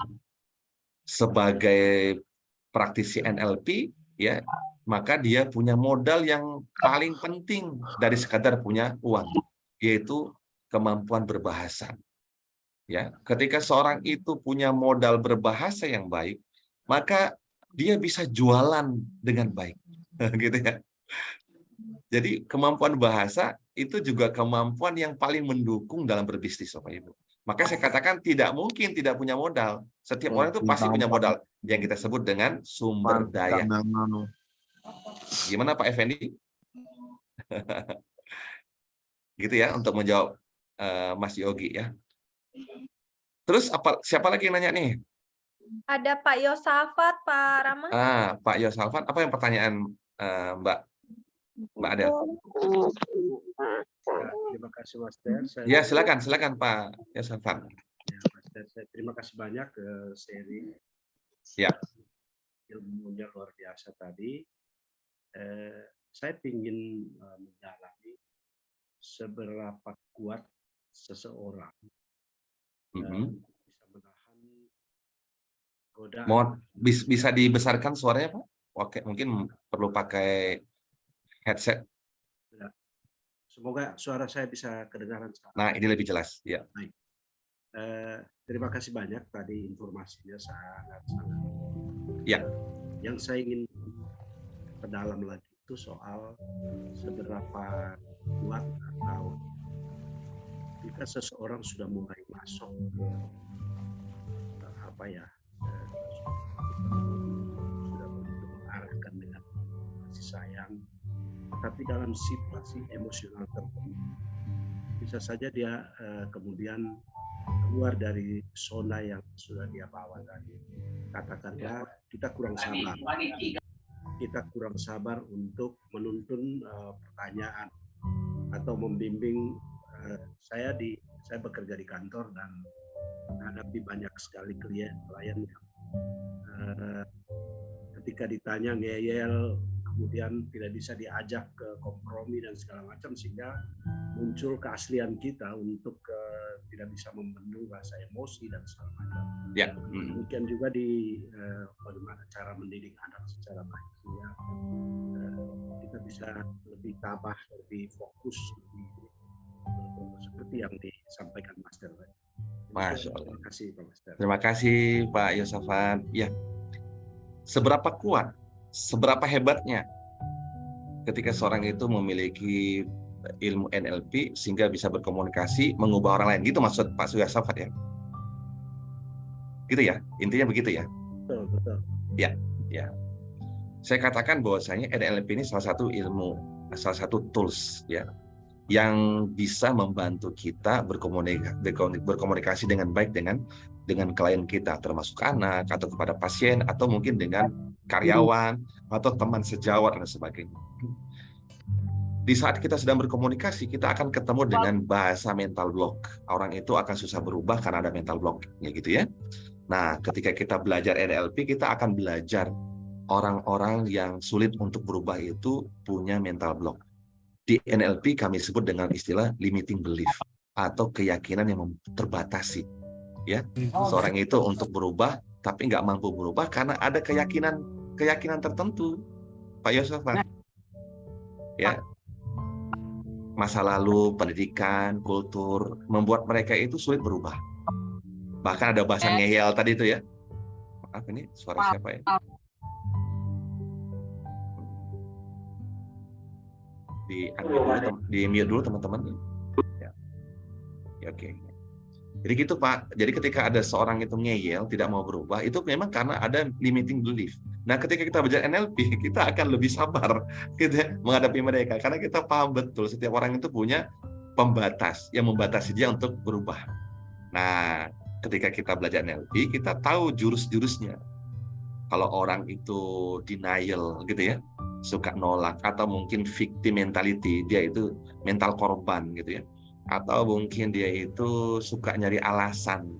Sebagai praktisi NLP, ya, maka dia punya modal yang paling penting dari sekadar punya uang, yaitu kemampuan berbahasa. Ya, ketika seorang itu punya modal berbahasa yang baik, maka dia bisa jualan dengan baik, gitu ya. Jadi kemampuan bahasa itu juga kemampuan yang paling mendukung dalam berbisnis, Bapak Ibu. Maka saya katakan tidak mungkin tidak punya modal. Setiap orang itu pasti punya modal yang kita sebut dengan sumber daya. Gimana Pak Effendi? Gitu ya untuk menjawab Mas Yogi ya. Terus siapa lagi yang nanya nih?
Ada Pak Yosafat, Pak Rama.
Pak Yosafat, apa yang pertanyaan Mbak Adel?
Terima kasih Master.
Ya silakan Pak Yosafat.
Ya, Master, terima kasih banyak ke sharing.
Ya.
Ilmunya luar biasa tadi. Saya ingin mendalami seberapa kuat seseorang bisa menahan godaan.
Bisa dibesarkan suaranya Pak? Oke, mungkin perlu pakai headset.
Semoga suara saya bisa kedengaran sekarang.
Nah, ini lebih jelas. Ya.
Baik. Terima kasih banyak tadi informasinya sangat.
Ya.
Yang saya ingin perdalam lagi itu soal seberapa kuat atau jika seseorang sudah mulai masuk ke sudah mengarahkan dengan kasih sayang, tapi dalam situasi emosional tertentu bisa saja dia kemudian keluar dari zona yang sudah dia bawa tadi. Katakanlah kita kurang sabar. Kita kurang sabar untuk menuntun pertanyaan atau membimbing. Saya bekerja di kantor dan menghadapi banyak sekali klien yang ketika ditanya ngeyel, kemudian tidak bisa diajak ke kompromi dan segala macam, sehingga muncul keaslian kita untuk tidak bisa membendung rasa emosi dan segala macam.
Ya.
Demikian juga di bagaimana cara mendidik anak secara baik, sehingga kita bisa lebih tabah, lebih fokus, seperti yang disampaikan Master.
Masya Allah.
Terima kasih Pak Master.
Terima kasih Pak Yosafat. Ya, seberapa kuat, seberapa hebatnya ketika seorang itu memiliki ilmu NLP sehingga bisa berkomunikasi, mengubah orang lain. Gitu maksud Pak Surya Safat ya? Gitu ya? Intinya begitu ya?
Betul, betul.
Ya, ya. Saya katakan bahwasanya NLP ini salah satu ilmu, salah satu tools ya, yang bisa membantu kita berkomunikasi dengan baik dengan klien kita, termasuk anak atau kepada pasien atau mungkin dengan karyawan atau teman sejawat dan sebagainya. Di saat kita sedang berkomunikasi, kita akan ketemu dengan bahasa mental block. Orang itu akan susah berubah karena ada mental block-nya gitu ya. Nah, ketika kita belajar NLP, kita akan belajar orang-orang yang sulit untuk berubah itu punya mental block. Di NLP kami sebut dengan istilah limiting belief atau keyakinan yang terbatasi. Ya, seorang itu untuk berubah tapi nggak mampu berubah karena ada keyakinan tertentu, Pak Yosafat. Ya, masa lalu, pendidikan, kultur membuat mereka itu sulit berubah. Bahkan ada bahasa ngeyel tadi itu ya. Maaf, ini suara siapa ya? Di mute dulu teman-teman. Ya. Ya, oke. Jadi gitu Pak. Jadi ketika ada seorang itu ngeyel, tidak mau berubah, itu memang karena ada limiting belief. Nah, ketika kita belajar NLP, kita akan lebih sabar gitu ya, menghadapi mereka karena kita paham betul setiap orang itu punya pembatas yang membatasi dia untuk berubah. Nah, ketika kita belajar NLP, kita tahu jurus-jurusnya. Kalau orang itu denial gitu ya, suka nolak, atau mungkin victim mentality, dia itu mental korban gitu ya, atau mungkin dia itu suka nyari alasan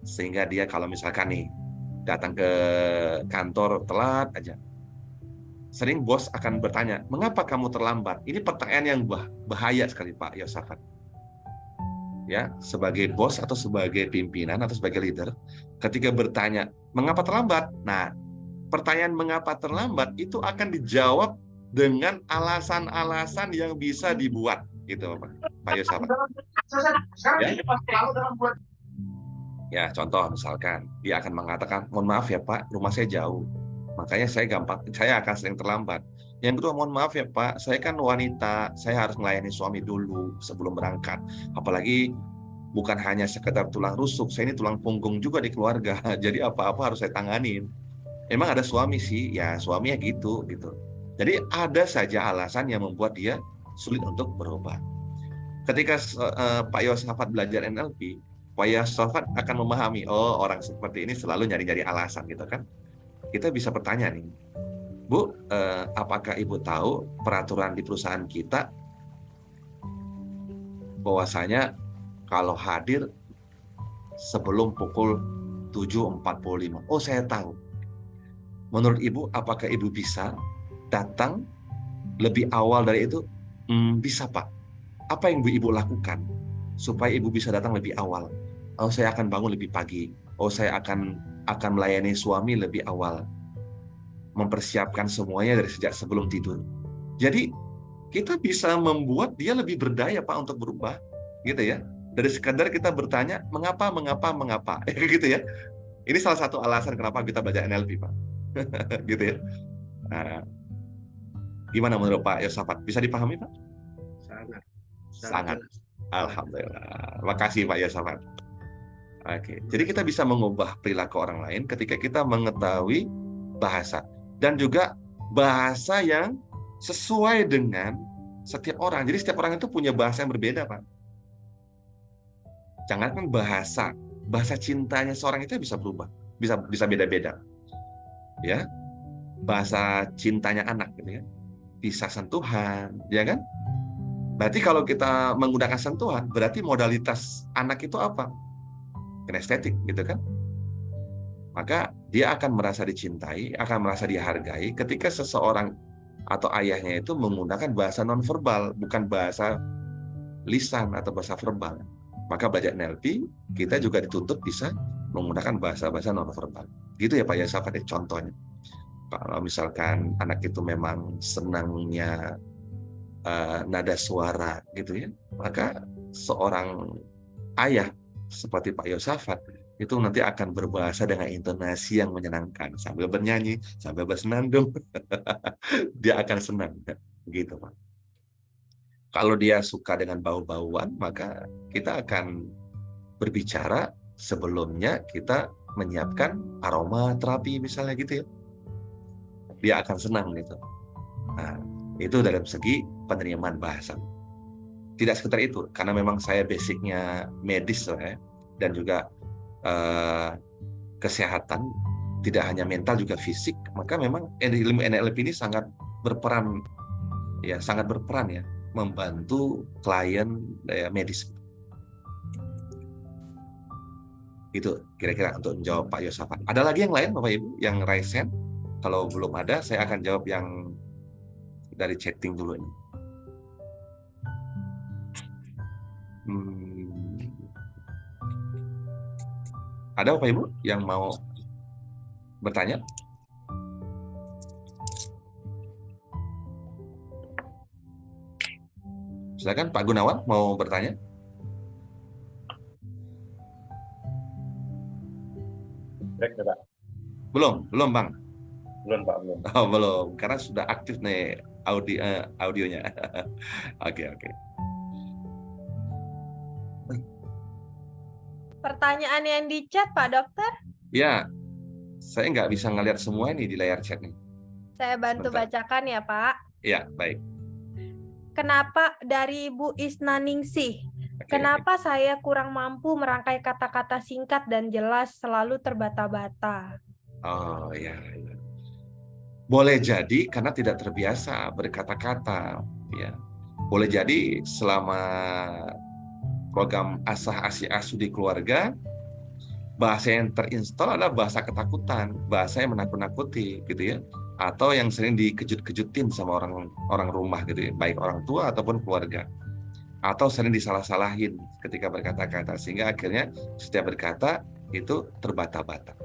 sehingga dia kalau misalkan nih datang ke kantor telat aja, sering bos akan bertanya, mengapa kamu terlambat? Ini pertanyaan yang bahaya sekali Pak Yosafat. Ya, sebagai bos atau sebagai pimpinan atau sebagai leader, ketika bertanya mengapa terlambat, nah pertanyaan mengapa terlambat itu akan dijawab dengan alasan-alasan yang bisa dibuat, gitu Pak Yosafat. Ya, contoh misalkan dia akan mengatakan, mohon maaf ya Pak, rumah saya jauh, makanya saya akan sering terlambat. Yang kedua, mohon maaf ya Pak, saya kan wanita, saya harus melayani suami dulu sebelum berangkat. Apalagi bukan hanya sekedar tulang rusuk, saya ini tulang punggung juga di keluarga. Jadi apa-apa harus saya tanganin. Emang ada suami sih, ya suaminya gitu. Jadi ada saja alasan yang membuat dia sulit untuk berubah. Ketika Pak Yosafat belajar NLP, Pak Yosafat akan memahami, oh orang seperti ini selalu nyari-nyari alasan gitu kan. Kita bisa bertanya nih, Bu, apakah Ibu tahu peraturan di perusahaan kita bahwasanya kalau hadir sebelum pukul 7.45? Oh, saya tahu. Menurut Ibu, apakah Ibu bisa datang lebih awal dari itu? Bisa, Pak. Apa yang Ibu lakukan supaya Ibu bisa datang lebih awal? Oh, saya akan bangun lebih pagi. Oh, saya akan melayani suami lebih awal. Mempersiapkan semuanya dari sejak sebelum tidur. Jadi kita bisa membuat dia lebih berdaya Pak untuk berubah, gitu ya. Dari sekadar kita bertanya mengapa, gitu ya. Ini salah satu alasan kenapa kita belajar NLP Pak, gitu ya. Nah, gimana menurut Pak Yosafat? Bisa dipahami Pak? Sangat. Alhamdulillah. Makasih Pak Yosafat. Oke, jadi kita bisa mengubah perilaku orang lain ketika kita mengetahui bahasa. Dan juga bahasa yang sesuai dengan setiap orang. Jadi setiap orang itu punya bahasa yang berbeda, Pak. Jangankan bahasa cintanya seorang itu bisa berubah, bisa beda-beda. Ya, bahasa cintanya anak, gitu ya, bisa sentuhan, ya kan? Berarti kalau kita menggunakan sentuhan, berarti modalitas anak itu apa? Kinestetik, gitu kan? Maka dia akan merasa dicintai, akan merasa dihargai ketika seseorang atau ayahnya itu menggunakan bahasa nonverbal, bukan bahasa lisan atau bahasa verbal. Maka belajar NLP, kita juga dituntut bisa menggunakan bahasa-bahasa nonverbal. Gitu ya Pak Yosafat, contohnya. Kalau misalkan anak itu memang senangnya nada suara, gitu ya, maka seorang ayah seperti Pak Yosafat itu nanti akan berbahasa dengan intonasi yang menyenangkan sambil bernyanyi, sambil bersenandung. Dia akan senang, begitu Pak. Kalau dia suka dengan bau-bauan, maka kita akan berbicara sebelumnya kita menyiapkan aroma terapi misalnya gitu ya. Dia akan senang gitu. Nah, itu dalam segi penerimaan bahasa. Tidak sekedar itu, karena memang saya basicnya medis ya, dan juga kesehatan, tidak hanya mental juga fisik, maka memang ilmu NLP ini sangat berperan ya, membantu klien medis. Itu kira-kira untuk menjawab Pak Yosafat. Ada lagi yang lain Bapak Ibu yang raise hand? Kalau belum ada, saya akan jawab yang dari chatting dulu ini. Ada Bapak Ibu yang mau bertanya? Silakan Pak Gunawan mau bertanya. Belum Bang.
Belum Pak, belum.
Oh, belum, karena sudah aktif nih audionya. Oke.
Pertanyaan yang di chat Pak Dokter?
Ya, saya nggak bisa ngelihat semua ini di layar chat nih.
Saya bantu bacakan ya Pak.
Ya, baik.
Kenapa dari Ibu Isna Ningsih? Kenapa saya kurang mampu merangkai kata-kata singkat dan jelas, selalu terbata-bata?
Oh ya. Boleh jadi karena tidak terbiasa berkata-kata, ya. Boleh jadi selama program asah asi asuh di keluarga, bahasa yang terinstall adalah bahasa ketakutan, bahasa yang menakut-nakuti, gitu ya, atau yang sering dikejut-kejutin sama orang rumah, gitu ya, baik orang tua ataupun keluarga, atau sering disalah-salahin ketika berkata-kata, sehingga akhirnya setiap berkata itu terbata-bata.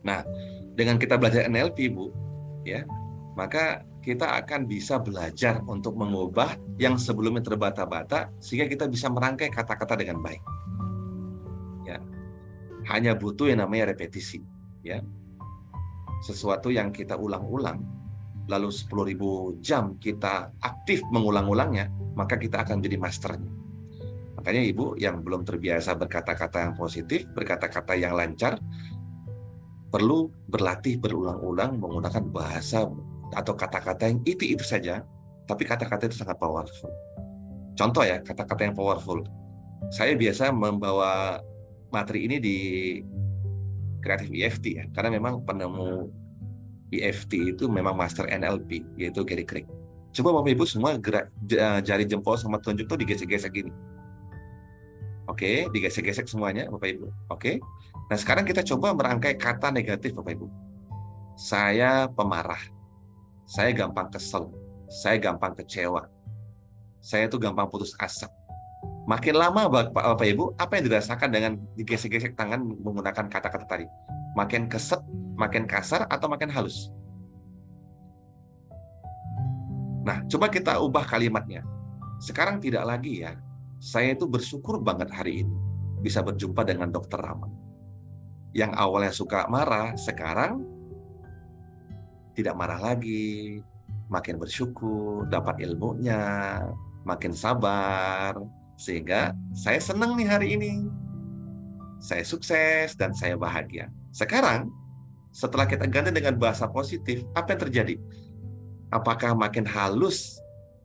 Nah, dengan kita belajar NLP, Bu, ya, maka kita akan bisa belajar untuk mengubah yang sebelumnya terbata-bata sehingga kita bisa merangkai kata-kata dengan baik. Ya. Hanya butuh yang namanya repetisi, ya. Sesuatu yang kita ulang-ulang, lalu 10.000 jam kita aktif mengulang-ulangnya, maka kita akan jadi masternya. Makanya Ibu yang belum terbiasa berkata-kata yang positif, berkata-kata yang lancar, perlu berlatih berulang-ulang menggunakan bahasa atau kata-kata yang itu saja, tapi kata-kata itu sangat powerful. Contoh ya, kata-kata yang powerful. Saya biasa membawa materi ini di Kreatif EFT ya, karena memang penemu EFT itu memang master NLP, yaitu Gary Craig. Coba Bapak Ibu semua gerak jari jempol sama tunjuk tuh digesek-gesek gini. Oke, digesek-gesek semuanya Bapak Ibu. Oke. Nah, sekarang kita coba merangkai kata negatif Bapak Ibu. Saya pemarah. Saya gampang kesel, saya gampang kecewa, saya tuh gampang putus asa. Makin lama Bapak Ibu, apa yang dirasakan dengan digesek-gesek tangan menggunakan kata-kata tadi? Makin keset, makin kasar, atau makin halus? Nah, coba kita ubah kalimatnya. Sekarang tidak lagi ya, saya itu bersyukur banget hari ini bisa berjumpa dengan Dokter Rama. Yang awalnya suka marah, sekarang tidak marah lagi, makin bersyukur, dapat ilmunya, makin sabar, sehingga saya senang nih hari ini. Saya sukses dan saya bahagia. Sekarang, setelah kita ganti dengan bahasa positif, apa yang terjadi? Apakah makin halus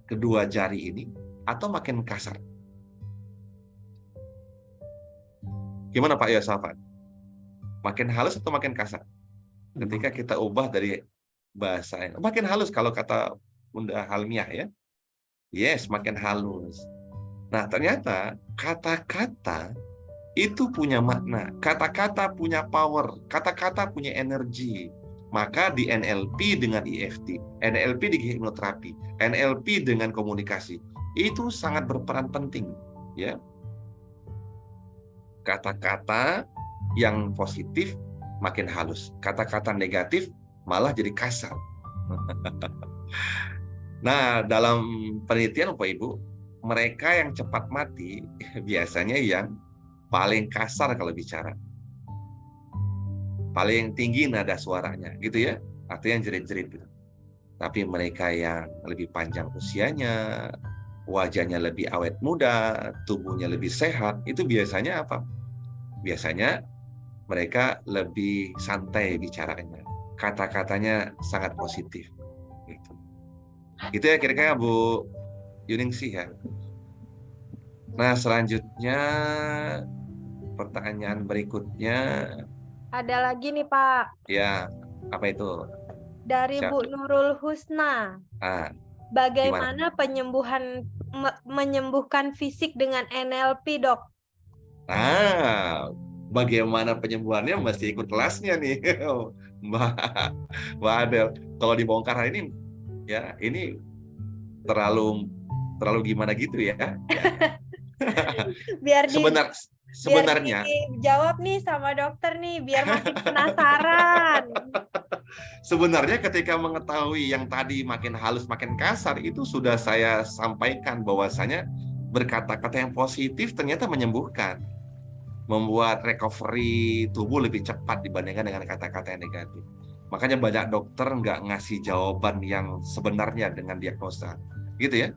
kedua jari ini atau makin kasar? Gimana Pak Yosafat? Makin halus atau makin kasar? Ketika kita ubah dari bahasa yang makin halus, kalau kata Bunda Halmiah ya, yes, makin halus. Nah, ternyata kata-kata itu punya makna, kata-kata punya power, kata-kata punya energi. Maka di NLP dengan EFT, NLP di hipnoterapi, NLP dengan komunikasi, itu sangat berperan penting, ya. Kata-kata yang positif makin halus, kata-kata negatif malah jadi kasar. Nah, dalam penelitian Bapak Ibu, mereka yang cepat mati biasanya yang paling kasar kalau bicara. paling tinggi nada suaranya, gitu ya. Artinya yang jerit-jerit gitu. Tapi mereka yang lebih panjang usianya, wajahnya lebih awet muda, tubuhnya lebih sehat, itu biasanya apa? Biasanya mereka lebih santai bicaranya, kata-katanya sangat positif. Gitu. Itu ya kira-kira Bu Yuningsih ya. Nah, selanjutnya pertanyaan berikutnya.
Ada lagi nih Pak.
Ya, apa itu?
Dari
Siap.
Bu Nurul Husna.
Ah,
Bagaimana menyembuhkan fisik dengan NLP, Dok?
Bagaimana penyembuhannya mesti ikut kelasnya nih, Mbak Adel. Kalau dibongkar hari ini, ya ini terlalu gimana gitu ya.
Biar
sebenarnya
dijawab nih sama dokter nih, biar makin penasaran.
Sebenarnya ketika mengetahui yang tadi makin halus, makin kasar, itu sudah saya sampaikan bahwasanya berkata-kata yang positif ternyata menyembuhkan, membuat recovery tubuh lebih cepat dibandingkan dengan kata-kata yang negatif. Makanya banyak dokter nggak ngasih jawaban yang sebenarnya dengan diagnosa, gitu ya.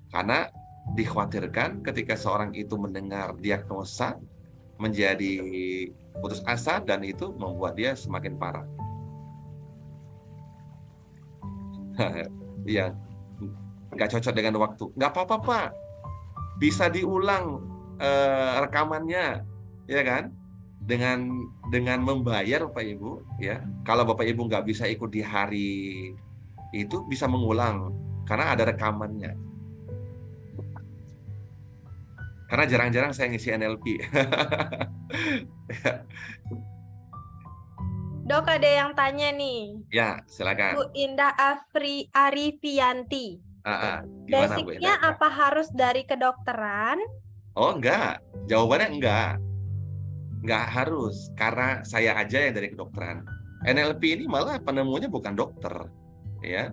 Karena dikhawatirkan ketika seorang itu mendengar diagnosa menjadi putus asa dan itu membuat dia semakin parah. Iya, nggak cocok dengan waktu. Nggak apa-apa Pak, bisa diulang rekamannya, ya kan? Dengan membayar Bapak Ibu, ya. Kalau Bapak Ibu nggak bisa ikut di hari itu, bisa mengulang karena ada rekamannya. Karena jarang-jarang saya ngisi NLP.
Dok, ada yang tanya nih.
Ya, silakan.
Bu Indah Arifianti.
Gimana, Bu
Basicnya
Indah?
apa harus dari kedokteran?
Oh, enggak. Jawabannya enggak. Enggak harus. Karena saya aja yang dari kedokteran. NLP ini malah penemunya bukan dokter. Ya.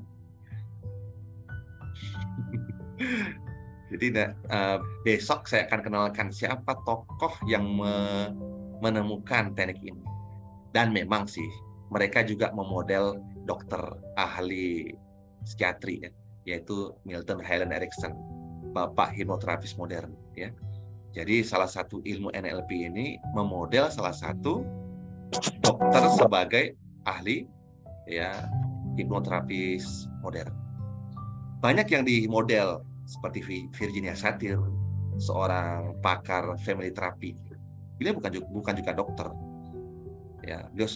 Jadi besok saya akan kenalkan siapa tokoh yang menemukan teknik ini. Dan memang sih, mereka juga memodel dokter ahli psikiatri, ya, yaitu Milton Hyland Erickson, bapak hipnoterapis modern. Ya. Jadi salah satu ilmu NLP ini memodel salah satu dokter sebagai ahli, ya, hipnoterapis modern. Banyak yang dimodel seperti Virginia Satir, seorang pakar family therapy. Dia bukan juga dokter. Ya, dia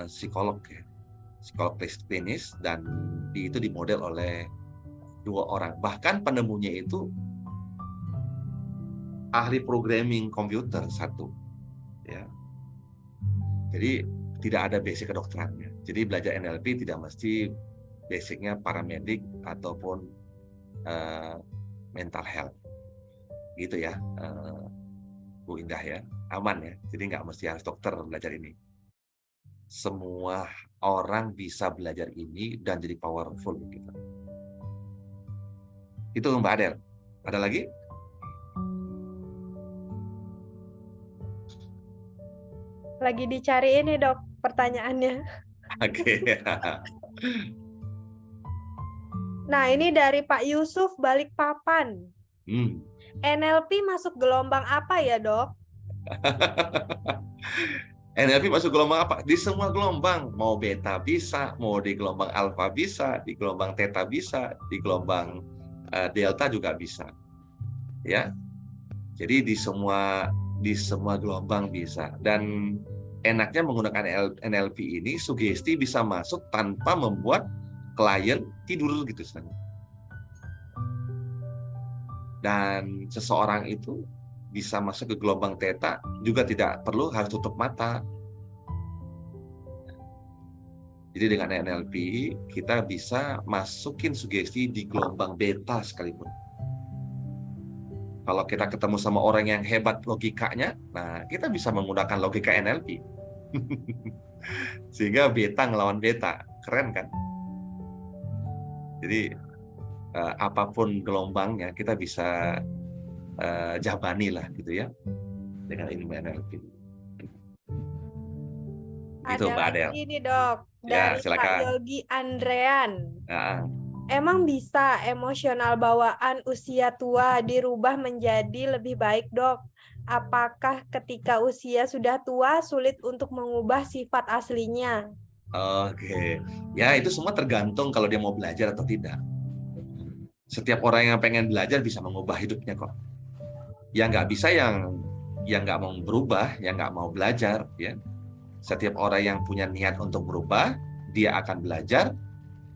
psikolog, ya. Psikolog klinis, dan itu dimodel oleh 2 orang. Bahkan penemunya itu ahli programming komputer 1. Ya. Jadi tidak ada basic kedokterannya. Jadi belajar NLP tidak mesti basicnya paramedik ataupun mental health. Gitu ya, Bu Indah ya. Aman ya. Jadi nggak mesti harus dokter belajar ini. Semua orang bisa belajar ini dan jadi powerful gitu. Itu Mbak Adel. Ada lagi?
Lagi dicariin nih Dok pertanyaannya.
Oke.
Nah, ini dari Pak Yusuf Balikpapan. NLP masuk gelombang apa ya, Dok?
NLP masuk gelombang apa? Di semua gelombang. Mau beta bisa, mau di gelombang alfa bisa, di gelombang theta bisa, di gelombang delta juga bisa. Ya. Jadi di semua gelombang bisa. Dan enaknya menggunakan NLP ini, sugesti bisa masuk tanpa membuat klien tidur gitu sebenarnya. Dan seseorang itu bisa masuk ke gelombang theta juga tidak perlu harus tutup mata. Jadi dengan NLP kita bisa masukin sugesti di gelombang beta sekalipun. Kalau kita ketemu sama orang yang hebat logikanya, nah kita bisa menggunakan logika NLP. Sehingga beta ngelawan beta, keren kan? Jadi apapun gelombangnya kita bisa jabani lah gitu ya dengan ilmu NLP. Itu
Ada
Mbak Adel.
lagi nih dok,
Ya,
dari Pak
silakan.
Yogi Andrean.
Nah,
Emang bisa emosional bawaan usia tua dirubah menjadi lebih baik dok? Apakah ketika usia sudah tua sulit untuk mengubah sifat aslinya?
oke. Ya, itu semua tergantung kalau dia mau belajar atau tidak. Setiap orang yang pengen belajar bisa mengubah hidupnya kok. Yang nggak bisa yang nggak mau berubah, yang nggak mau belajar, ya. Setiap orang yang punya niat untuk berubah, dia akan belajar,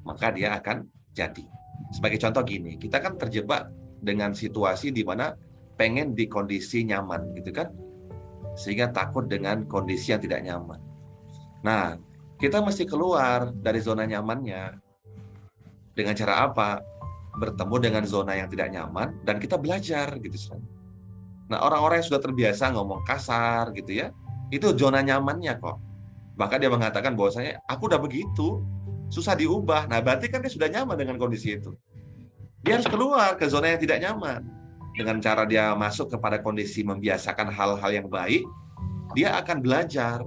maka dia akan jadi. Sebagai contoh gini, kita kan terjebak dengan situasi di mana pengen di kondisi nyaman, gitu kan? Sehingga takut dengan kondisi yang tidak nyaman. Nah, kita mesti keluar dari zona nyamannya. Dengan cara apa? Bertemu dengan zona yang tidak nyaman dan kita belajar, gitu. Nah, orang-orang yang sudah terbiasa ngomong kasar, gitu ya, itu zona nyamannya kok. Bahkan dia mengatakan bahwasanya aku udah begitu, susah diubah. Nah, berarti kan dia sudah nyaman dengan kondisi itu. Dia harus keluar ke zona yang tidak nyaman. Dengan cara dia masuk kepada kondisi membiasakan hal-hal yang baik, dia akan belajar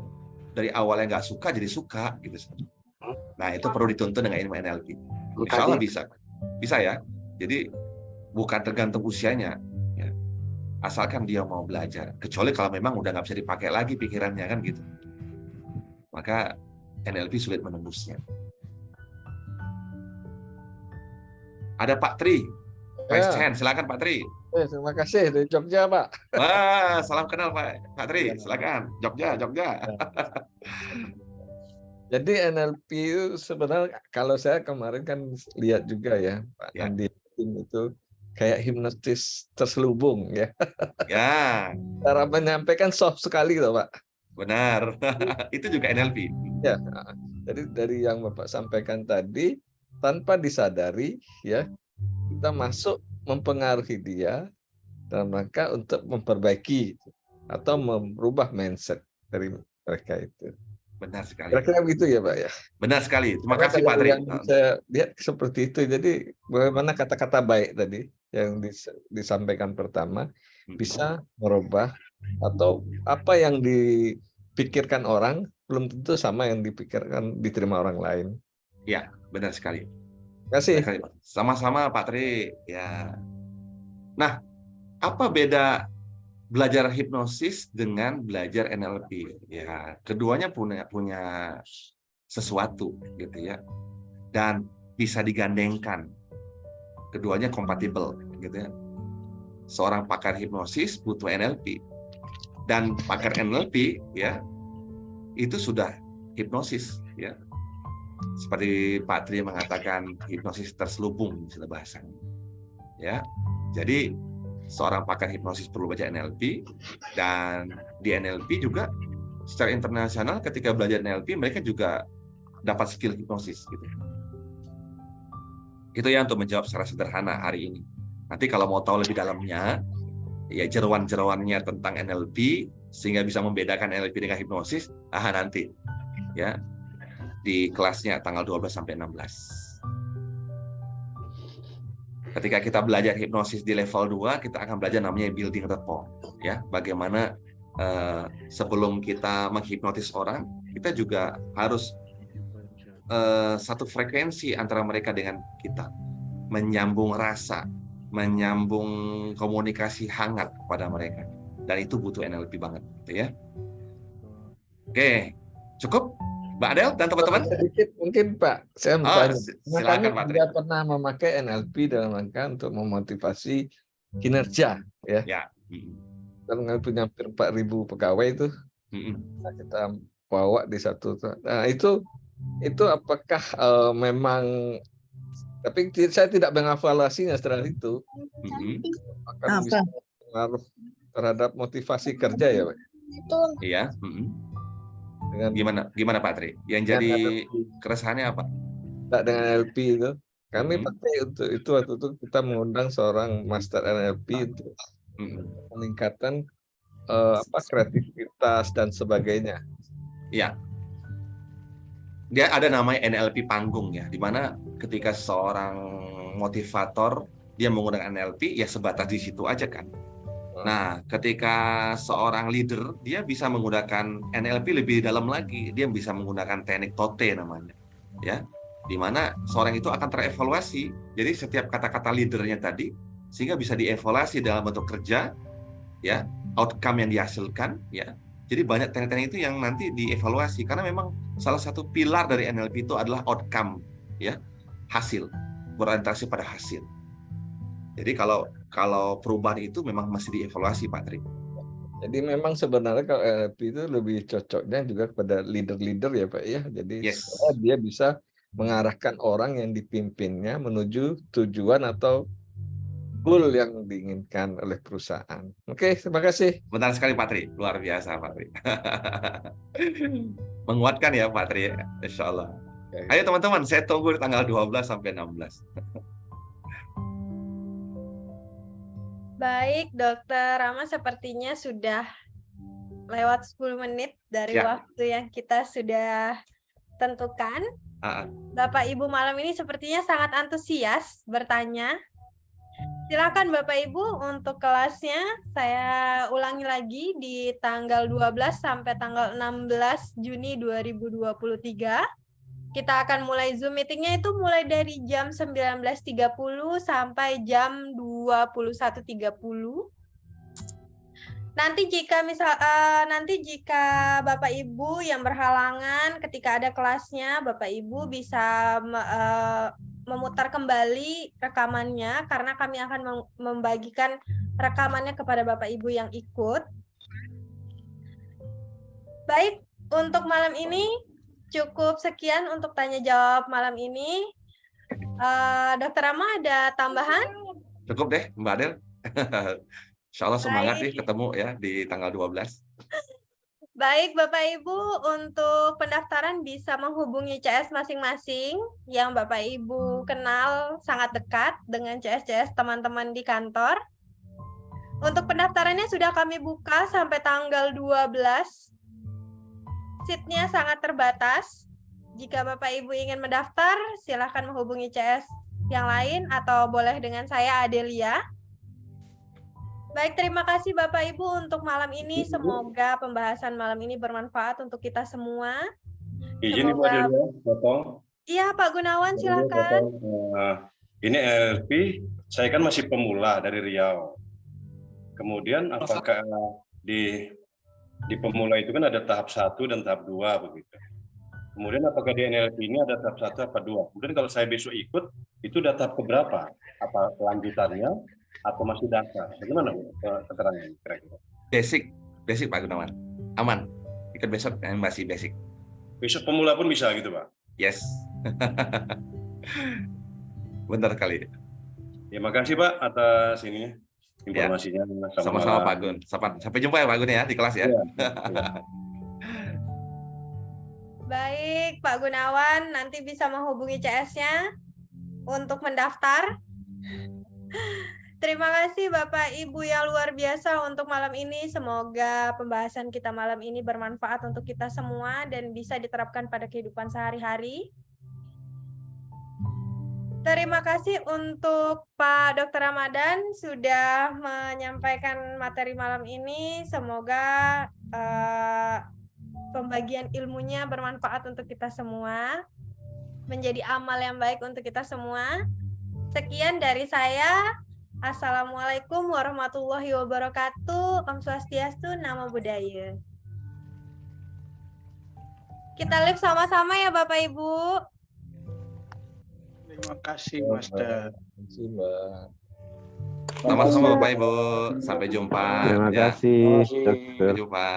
dari awal yang nggak suka jadi suka, gitu. Nah, itu perlu dituntun dengan ilmu NLP. Insya Allah bisa. Bisa ya. Jadi bukan tergantung usianya, ya. Asalkan dia mau belajar. Kecuali kalau memang udah nggak bisa dipakai lagi pikirannya, kan gitu. Maka NLP sulit menembusnya. Ada Pak Tri, Vice Chair. Silakan Pak Tri.
Terima kasih dari Jogja, Pak.
Wah, salam kenal Pak Tri. Silakan. Jogja.
Jadi NLP itu sebenarnya kalau saya kemarin kan lihat juga ya, Pak Andi itu kayak hipnotis terselubung ya.
Ya.
Cara menyampaikan soft sekali loh, Pak.
Benar. Itu juga NLP.
Ya. Jadi dari yang Bapak sampaikan tadi, tanpa disadari ya, kita masuk mempengaruhi dia dalam rangka untuk memperbaiki atau merubah mindset dari mereka itu.
Benar sekali.
Kira-kira begitu ya, Pak ya.
Benar sekali. Terima kasih Pak Tri.
Yang saya lihat seperti itu. Jadi bagaimana kata-kata baik tadi yang disampaikan pertama bisa merubah atau apa yang dipikirkan orang belum tentu sama yang diterima orang lain.
Ya, benar sekali.
Terima kasih.
Sama-sama Pak Tri. Ya. Nah, apa beda belajar hipnosis dengan belajar NLP? Ya, keduanya punya sesuatu gitu ya. Dan bisa digandengkan. Keduanya kompatibel gitu ya. Seorang pakar hipnosis butuh NLP. Dan pakar NLP ya itu sudah hipnosis ya. Seperti Pak Tri mengatakan hipnosis terselubung istilah bahasanya. Ya. Jadi seorang pakar hipnosis perlu baca NLP, dan di NLP juga secara internasional ketika belajar NLP mereka juga dapat skill hipnosis gitu. Itu ya untuk menjawab secara sederhana hari ini. Nanti kalau mau tahu lebih dalamnya, ya jeroan-jeroannya tentang NLP sehingga bisa membedakan NLP dengan hipnosis, nanti ya di kelasnya tanggal 12 sampai 16. Ketika kita belajar hipnosis di level 2, kita akan belajar namanya building rapport, ya. Bagaimana sebelum kita menghipnotis orang, kita juga harus satu frekuensi antara mereka dengan kita, menyambung rasa, menyambung komunikasi hangat kepada mereka, dan itu butuh NLP banget, gitu ya. Oke, cukup? Mbak Adel dan teman-teman?
Sedikit mungkin Pak, saya mau tanya.
Silakan Pak Tri.
Tidak pernah memakai NLP dalam rangka untuk memotivasi kinerja, ya.
Ya.
Kita punya hampir 4.000 pegawai itu, kita bawa di satu. Nah itu apakah memang? Tapi saya tidak mengevaluasinya setelah itu. Apakah bisa pengaruh terhadap motivasi kerja ya, Pak?
Iya. Gimana Pak Tri? Yang jadi keresahannya apa?
Dengan NLP itu, kami pakai untuk itu waktu itu kita mengundang seorang master NLP untuk meningkatkan kreativitas dan sebagainya.
Iya. Dia ada namanya NLP panggung ya, di mana ketika seorang motivator dia menggunakan NLP ya sebatas di situ aja kan. Nah, ketika seorang leader, dia bisa menggunakan NLP lebih dalam lagi. Dia bisa menggunakan teknik TOTE namanya, ya, di mana seorang itu akan terevaluasi. Jadi setiap kata-kata leadernya tadi, sehingga bisa dievaluasi dalam bentuk kerja, ya, outcome yang dihasilkan, ya. Jadi banyak teknik-teknik itu yang nanti dievaluasi, karena memang salah satu pilar dari NLP itu adalah outcome, ya, hasil, berorientasi pada hasil. Jadi kalau perubahan itu memang masih dievaluasi, Pak Tri.
Jadi memang sebenarnya kalau NLP itu lebih cocoknya juga kepada leader-leader ya Pak ya. Jadi dia bisa mengarahkan orang yang dipimpinnya menuju tujuan atau goal yang diinginkan oleh perusahaan. Oke, terima kasih.
Benar sekali Pak Tri, luar biasa Pak Tri. Menguatkan ya Pak Tri, insya Allah. Ayo teman-teman, saya tunggu di tanggal 12 sampai 16.
Baik, Dokter Rama, sepertinya sudah lewat 10 menit dari waktu yang kita sudah tentukan. Bapak Ibu malam ini sepertinya sangat antusias bertanya. Silakan Bapak Ibu untuk kelasnya. Saya ulangi lagi di tanggal 12 sampai tanggal 16 Juni 2023. Kita akan mulai Zoom meetingnya itu mulai dari jam 19.30 sampai jam 21.30. Nanti jika Bapak Ibu yang berhalangan ketika ada kelasnya, Bapak Ibu bisa memutar kembali rekamannya, karena kami akan membagikan rekamannya kepada Bapak Ibu yang ikut. Baik, untuk malam ini cukup sekian untuk tanya jawab malam ini. Dokter Rama ada tambahan?
Cukup deh Mbak Adel. Insya Allah semangat nih ketemu ya di tanggal 12.
Baik Bapak Ibu, untuk pendaftaran bisa menghubungi CS masing-masing yang Bapak Ibu kenal sangat dekat dengan CS teman-teman di kantor. Untuk pendaftarannya sudah kami buka sampai tanggal 12. Seatnya sangat terbatas. Jika Bapak Ibu ingin mendaftar, silakan menghubungi CS yang lain atau boleh dengan saya, Adelia. Baik, terima kasih Bapak Ibu untuk malam ini. Semoga pembahasan malam ini bermanfaat untuk kita semua.
Izin Ibu Adelia, potong.
Iya, Pak Gunawan, silakan.
Ini NLP, saya kan masih pemula dari Riau. Kemudian apakah di pemula itu kan ada tahap 1 dan tahap 2 begitu. Kemudian apakah di NLP ini ada tahap 1 apa 2? Kemudian kalau saya besok ikut, itu udah tahap keberapa? Apa kelanjutannya atau masih data? Bagaimana keterangannya kira-kira?
Basic Pak Gunawan. Aman. Ikut besok yang masih basic.
Besok pemula pun bisa gitu Pak?
Yes. Benar kali.
Ya makasih Pak atas ininya. Informasinya.
Ya. Sama-sama Pak Gun. Sampai jumpa ya Pak Gun ya di kelas ya.
Baik Pak Gunawan, nanti bisa menghubungi CS-nya untuk mendaftar. Terima kasih Bapak Ibu yang luar biasa untuk malam ini. Semoga pembahasan kita malam ini bermanfaat untuk kita semua dan bisa diterapkan pada kehidupan sehari-hari. Terima kasih untuk Pak Dr. Ramadan sudah menyampaikan materi malam ini. Semoga pembagian ilmunya bermanfaat untuk kita semua, menjadi amal yang baik untuk kita semua. Sekian dari saya. Assalamualaikum warahmatullahi wabarakatuh. Om Swastiastu, Namo Buddhaya. Kita live sama-sama ya Bapak Ibu.
Terima kasih, Master.
Terima kasih, Mbak.
Sama-sama Bapak Ibu. Sampai jumpa.
Terima kasih, Dokter.
Sampai jumpa.